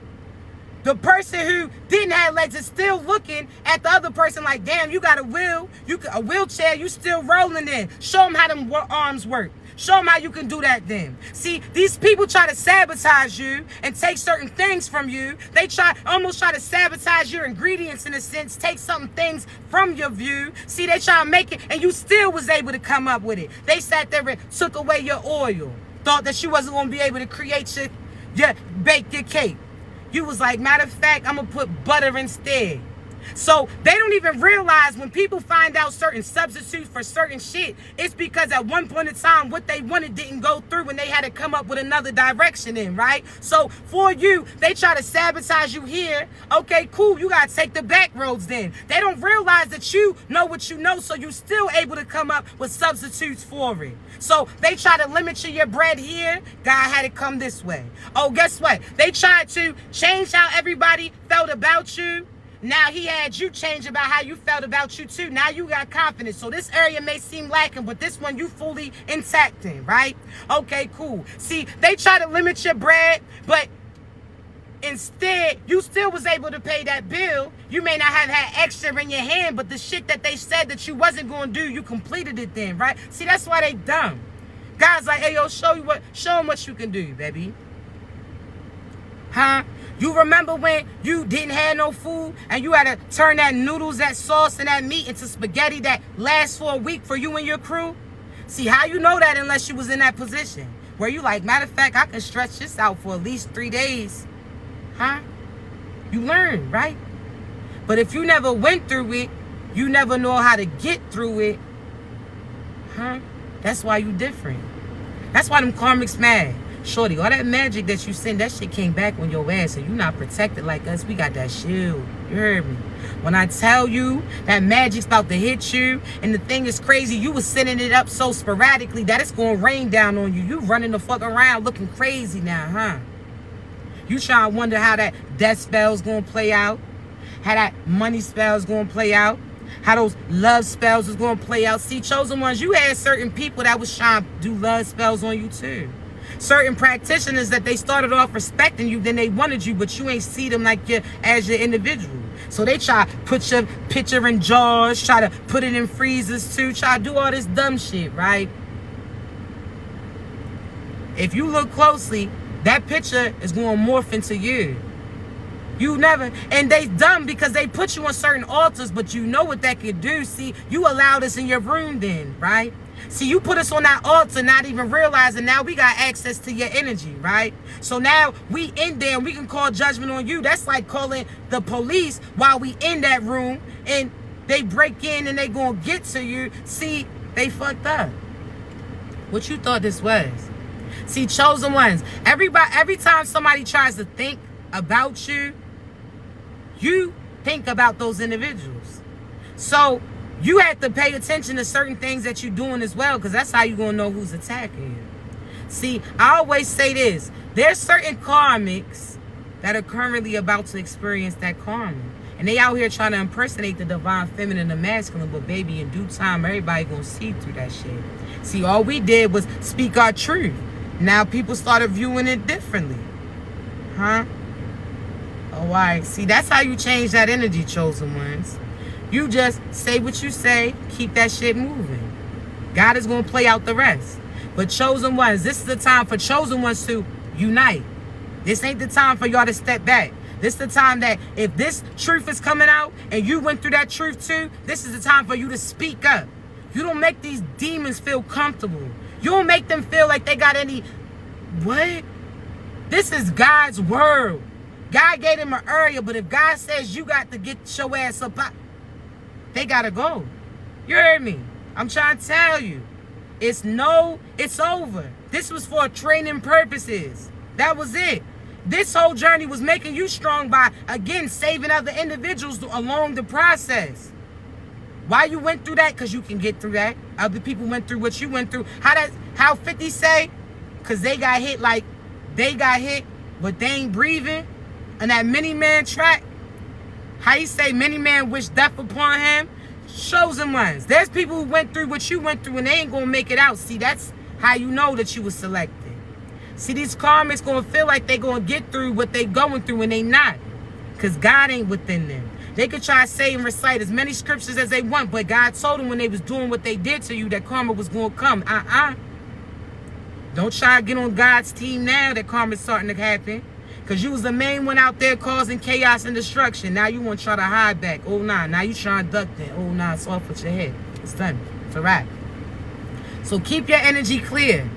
The person who didn't have legs is still looking at the other person like, damn, you got a wheelchair, you still rolling in. Show them how them arms work. Show them how you can do that then. See, these people try to sabotage you and take certain things from you. They almost try to sabotage your ingredients in a sense, take some things from your view. See, they try to make it, and you still was able to come up with it. They sat there and took away your oil. Thought that you wasn't going to be able to create bake your cake. You was like, matter of fact, I'm going to put butter instead. So they don't even realize when people find out certain substitutes for certain shit, it's because at one point in time, what they wanted didn't go through and they had to come up with another direction in, right? So for you, they try to sabotage you here. Okay, cool. You got to take the back roads then. They don't realize that you know what you know, so you're still able to come up with substitutes for it. So they try to limit your bread here. God had it come this way. Oh, guess what? They tried to change how everybody felt about you. Now he had you change about how you felt about you too. Now you got confidence. So this area may seem lacking, but this one you fully intact in, right? Okay, cool. See, they try to limit your bread, but instead, you still was able to pay that bill. You may not have had extra in your hand, but the shit that they said that you wasn't going to do, you completed it then, right? See, that's why they dumb. Guys like, hey, yo, show them what you can do, baby. Huh? You remember when you didn't have no food and you had to turn that noodles, that sauce, and that meat into spaghetti that lasts for a week for you and your crew? See, how you know that unless you was in that position? Where you like, matter of fact, I can stretch this out for at least 3 days. Huh? You learn, right? But if you never went through it, you never know how to get through it. Huh? That's why you different. That's why them karmics mad. Shorty, all that magic that you sent, that shit came back on your ass, and you not protected like us. We got that shield. You heard me? When I tell you that magic's about to hit you, and the thing is crazy, you was sending it up so sporadically that it's going to rain down on you. You running the fuck around looking crazy now, huh? You trying to wonder how that death spell's going to play out, how that money spell's going to play out, how those love spells is going to play out. See, chosen ones, you had certain people that was trying to do love spells on you too. Certain practitioners that they started off respecting you, then they wanted you, but you ain't see them like as your individual. So they try to put your picture in jars, try to put it in freezers too, try to do all this dumb shit, right? If you look closely, that picture is going to morph into you. You never, and they dumb because they put you on certain altars, but you know what that could do. See, you allowed us in your room then, right? See, you put us on that altar, not even realizing now we got access to your energy, right? So now we in there and we can call judgment on you. That's like calling the police while we in that room and they break in and they gonna get to you. See, they fucked up. What you thought this was? See, chosen ones, every time somebody tries to think about you, you think about those individuals. So you have to pay attention to certain things that you're doing as well, because that's how you're going to know who's attacking you. See, I always say this. There's certain karmics that are currently about to experience that karma. And they out here trying to impersonate the divine feminine and masculine, but baby, in due time, everybody going to see through that shit. See, all we did was speak our truth. Now people started viewing it differently. Huh? Oh, all right. See, that's how you change that energy, chosen ones. You just say what you say, keep that shit moving. God is going to play out the rest. But chosen ones, this is the time for chosen ones to unite. This ain't the time for y'all to step back. This is the time that if this truth is coming out and you went through that truth too, this is the time for you to speak up. You don't make these demons feel comfortable. You don't make them feel like they got any... What? This is God's word. God gave them an area, but if God says you got to get your ass up, they got to go. You heard me? I'm trying to tell you. It's over. This was for training purposes. That was it. This whole journey was making you strong by, again, saving other individuals along the process. Why you went through that? Because you can get through that. Other people went through what you went through. How 50 say? Because they got hit like they got hit, but they ain't breathing. And that many man track, how you say many man wish death upon him? Chosen ones. There's people who went through what you went through and they ain't going to make it out. See, that's how you know that you was selected. See, these karmics going to feel like they going to get through what they going through and they not. Because God ain't within them. They could try to say and recite as many scriptures as they want, but God told them when they was doing what they did to you that karma was going to come. Don't try to get on God's team now that karma's starting to happen. Because you was the main one out there causing chaos and destruction. Now you want to try to hide back. Oh, nah. Now you trying to duck that. Oh, nah. It's off with your head. It's done. It's a wrap. So keep your energy clear.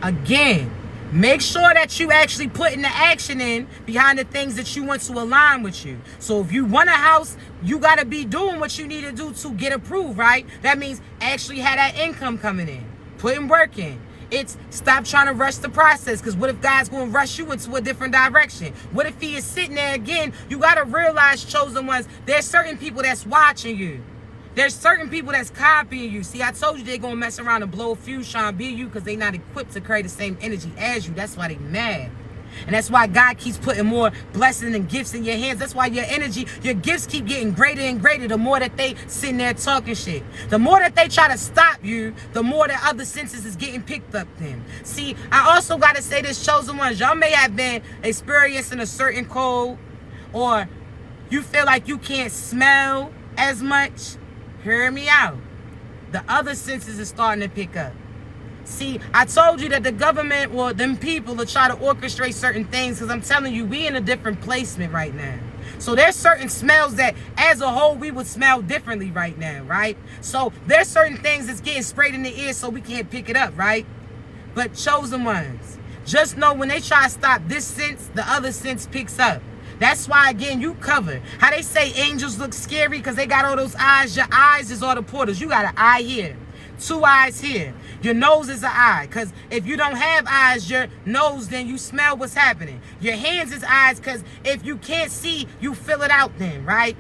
Again, Make sure that you actually putting the action in behind the things that you want to align with you. So if you want a house, you got to be doing what you need to do to get approved, right? That means actually have that income coming in, putting work in. It's stop trying to rush the process, because what if God's going to rush you into a different direction? What if he is sitting there again? You got to realize, chosen ones, there's certain people that's watching you. There's certain people that's copying you. See, I told you they're going to mess around and blow a fuse trying to be you because they're not equipped to carry the same energy as you. That's why they mad. And that's why God keeps putting more blessings and gifts in your hands. That's why your energy, your gifts keep getting greater and greater the more that they sitting there talking shit. The more that they try to stop you, the more that other senses is getting picked up then. See, I also got to say this, chosen ones, y'all may have been experiencing a certain cold, or you feel like you can't smell as much. Hear me out. The other senses is starting to pick up. See, I told you that the government, or them people, will try to orchestrate certain things, because I'm telling you, we in a different placement right now. So there's certain smells that, as a whole, we would smell differently right now, right? So there's certain things that's getting sprayed in the ear so we can't pick it up, right? But chosen ones, just know when they try to stop this sense, the other sense picks up. That's why, again, you cover. How they say angels look scary because they got all those eyes. Your eyes is all the portals. You got an eye here, 2 eyes here. Your nose is an eye, because if you don't have eyes, your nose, then you smell what's happening. Your hands is eyes, because if you can't see, you feel it out then, right?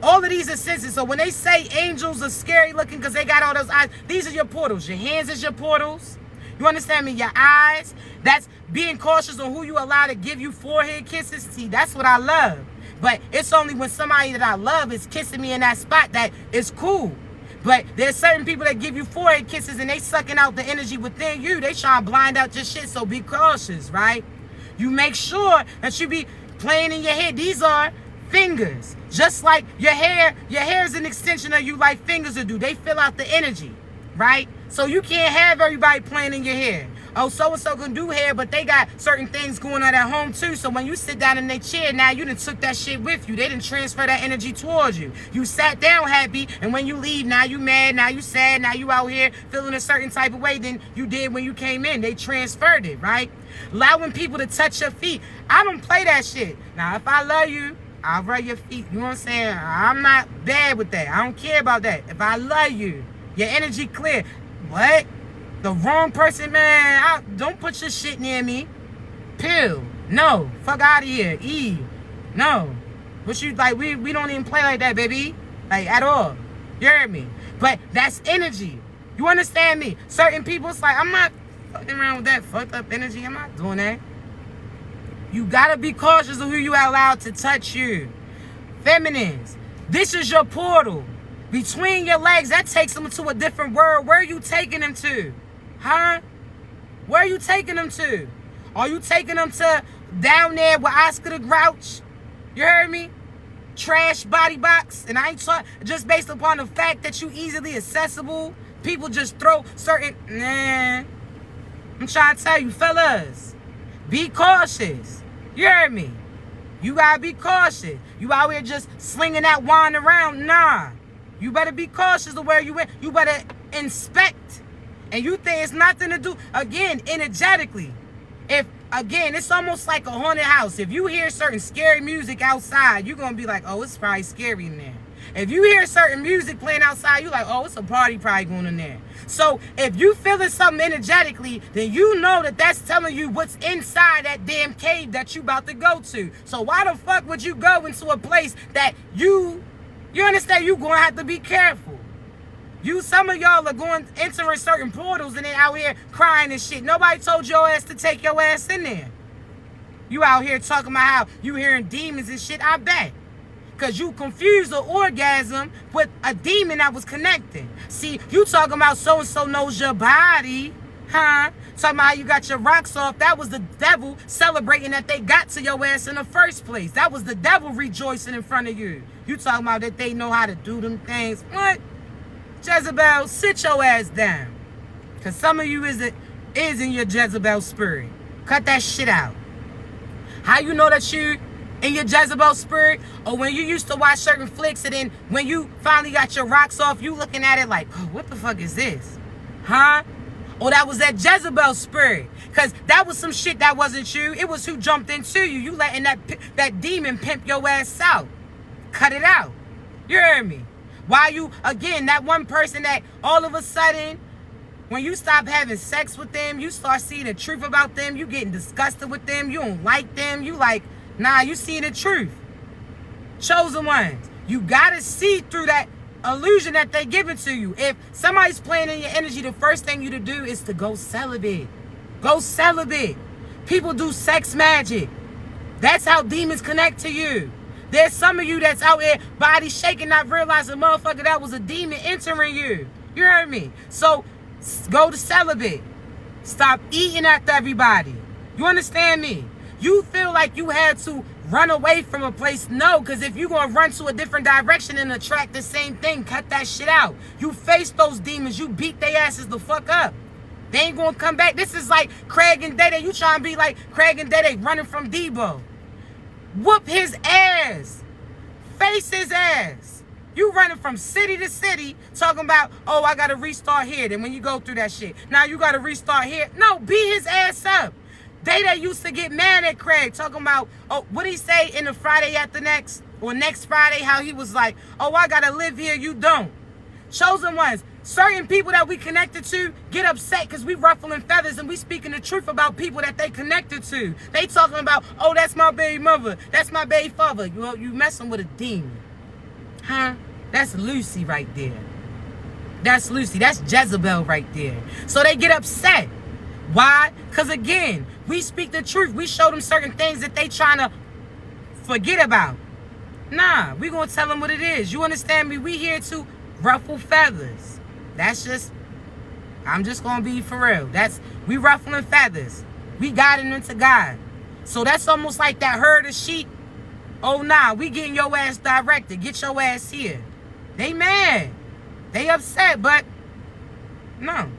All of these are senses. So when they say angels are scary looking because they got all those eyes, these are your portals. Your hands is your portals. You understand me? Your eyes, that's being cautious on who you allow to give you forehead kisses. See, that's what I love. But it's only when somebody that I love is kissing me in that spot that it's cool. But there's certain people that give you forehead kisses and they sucking out the energy within you. They trying to blind out your shit, so be cautious, right? You make sure that you be playing in your head. These are fingers. Just like your hair is an extension of you, like fingers will do. They fill out the energy, right? So you can't have everybody playing in your hair. Oh, so-and-so can do hair, but they got certain things going on at home too. So when you sit down in their chair, now you done took that shit with you. They didn't transfer that energy towards you. You sat down happy, and when you leave, now you mad, now you sad, now you out here feeling a certain type of way than you did when you came in. They transferred it, right? Allowing people to touch your feet. I don't play that shit. Now, if I love you, I'll rub your feet. You know what I'm saying? I'm not bad with that. I don't care about that. If I love you, your energy clear. What? The wrong person, man. Don't put your shit near me. Pill. No. Fuck out of here. No. What you like? We don't even play like that, baby. Like at all. You heard me? But that's energy. You understand me? Certain people, it's like, I'm not fucking around with that fucked up energy. I'm not doing that. You gotta be cautious of who you allow to touch you. Feminines, this is your portal. Between your legs, that takes them to a different world. Where are you taking them to? Huh? Where are you taking them to? Are you taking them to down there with Oscar the Grouch? You heard me? Trash body box. And I ain't talking just based upon the fact that you easily accessible. People just throw certain... Nah. I'm trying to tell you, fellas. Be cautious. You heard me? You gotta be cautious. You out here just slinging that wand around. Nah. You better be cautious of where you went. You better inspect. And you think it's nothing to do, again, energetically. Again, it's almost like a haunted house. If you hear certain scary music outside, you're going to be like, oh, it's probably scary in there. If you hear certain music playing outside, you're like, oh, it's a party probably going in there. So if you feeling something energetically, then you know that that's telling you what's inside that damn cave that you about to go to. So why the fuck would you go into a place that you understand you're going to have to be careful? Some of y'all are entering certain portals and then out here crying and shit. Nobody told your ass to take your ass in there. You out here talking about how you hearing demons and shit, I bet. Because you confused the orgasm with a demon that was connecting. See, you talking about so-and-so knows your body, huh? Talking about how you got your rocks off. That was the devil celebrating that they got to your ass in the first place. That was the devil rejoicing in front of you. You talking about that they know how to do them things. What? Jezebel, sit your ass down. Because some of you is in your Jezebel spirit. Cut that shit out. How you know that you in your Jezebel spirit? Or when you used to watch certain flicks and then when you finally got your rocks off, you looking at it like, oh, what the fuck is this? Huh? Or that was that Jezebel spirit. Because that was some shit that wasn't you. It was who jumped into you. You letting that demon pimp your ass out. Cut it out. You heard me? Why you, again, that one person that all of a sudden, when you stop having sex with them, you start seeing the truth about them, you getting disgusted with them, you don't like them, you like, nah, you seeing the truth. Chosen ones. You gotta see through that illusion that they giving to you. If somebody's playing in your energy, the first thing you to do is to go celibate. Go celibate. People do sex magic. That's how demons connect to you. There's some of you that's out here body shaking, not realizing, motherfucker, that was a demon entering you. You heard me? So go to celibate. Stop eating after everybody. You understand me? You feel like you had to run away from a place. No, because if you're going to run to a different direction and attract the same thing, cut that shit out. You face those demons. You beat their asses the fuck up. They ain't going to come back. This is like Craig and Dede. You trying to be like Craig and Dede running from Debo. Whoop his ass. Face his ass. You running from city to city talking about, oh, I got to restart here. Then when you go through that shit, now you got to restart here. No, beat his ass up. They used to get mad at Craig talking about, oh, what he say in the Friday after next or next Friday, how he was like, oh, I got to live here. You don't. Chosen ones. Certain people that we connected to get upset because we ruffling feathers and we speaking the truth about people that they connected to. They talking about, oh, that's my baby mother. That's my baby father. You messing with a demon. Huh? That's Lucy right there. That's Lucy. That's Jezebel right there. So they get upset. Why? Because again, we speak the truth. We show them certain things that they trying to forget about. Nah, we going to tell them what it is. You understand me? We here to ruffle feathers. That's just, I'm just going to be for real. We ruffling feathers. We guiding them to God. So that's almost like that herd of sheep. Oh, nah, we getting your ass directed. Get your ass here. They mad. They upset, but no.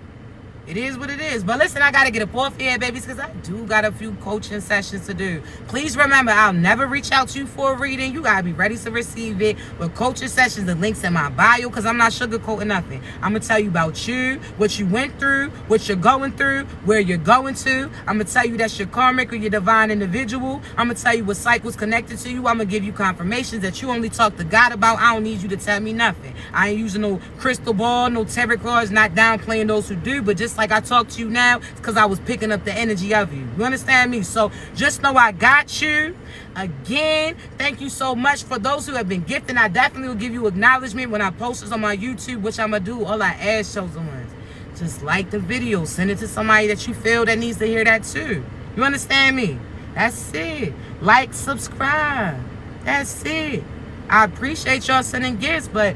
It is what it is. But listen, I got to get up off here, babies, because I do got a few coaching sessions to do. Please remember, I'll never reach out to you for a reading. You got to be ready to receive it. But coaching sessions, the link's in my bio, because I'm not sugarcoating nothing. I'm going to tell you about you, what you went through, what you're going through, where you're going to. I'm going to tell you that's your karmic or your divine individual. I'm going to tell you what cycles connected to you. I'm going to give you confirmations that you only talk to God about. I don't need you to tell me nothing. I ain't using no crystal ball, no tarot cards, not downplaying those who do, but just like I talk to you now, it's because I was picking up the energy of you. You understand me? So just know I got you. Again, thank you so much for those who have been gifted. I definitely will give you acknowledgement when I post this on my YouTube, which I'm going to do. All I ask chosen ones, just like the video. Send it to somebody that you feel that needs to hear that too. You understand me? That's it. Like, subscribe. That's it. I appreciate y'all sending gifts, but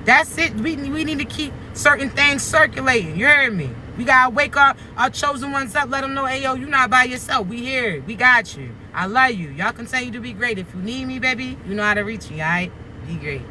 that's it. We need to keep certain things circulating. You heard me? We got to wake up our chosen ones up. Let them know, hey, yo, you're not by yourself. We here. We got you. I love you. Y'all continue to be great. If you need me, baby, you know how to reach me, all right? Be great.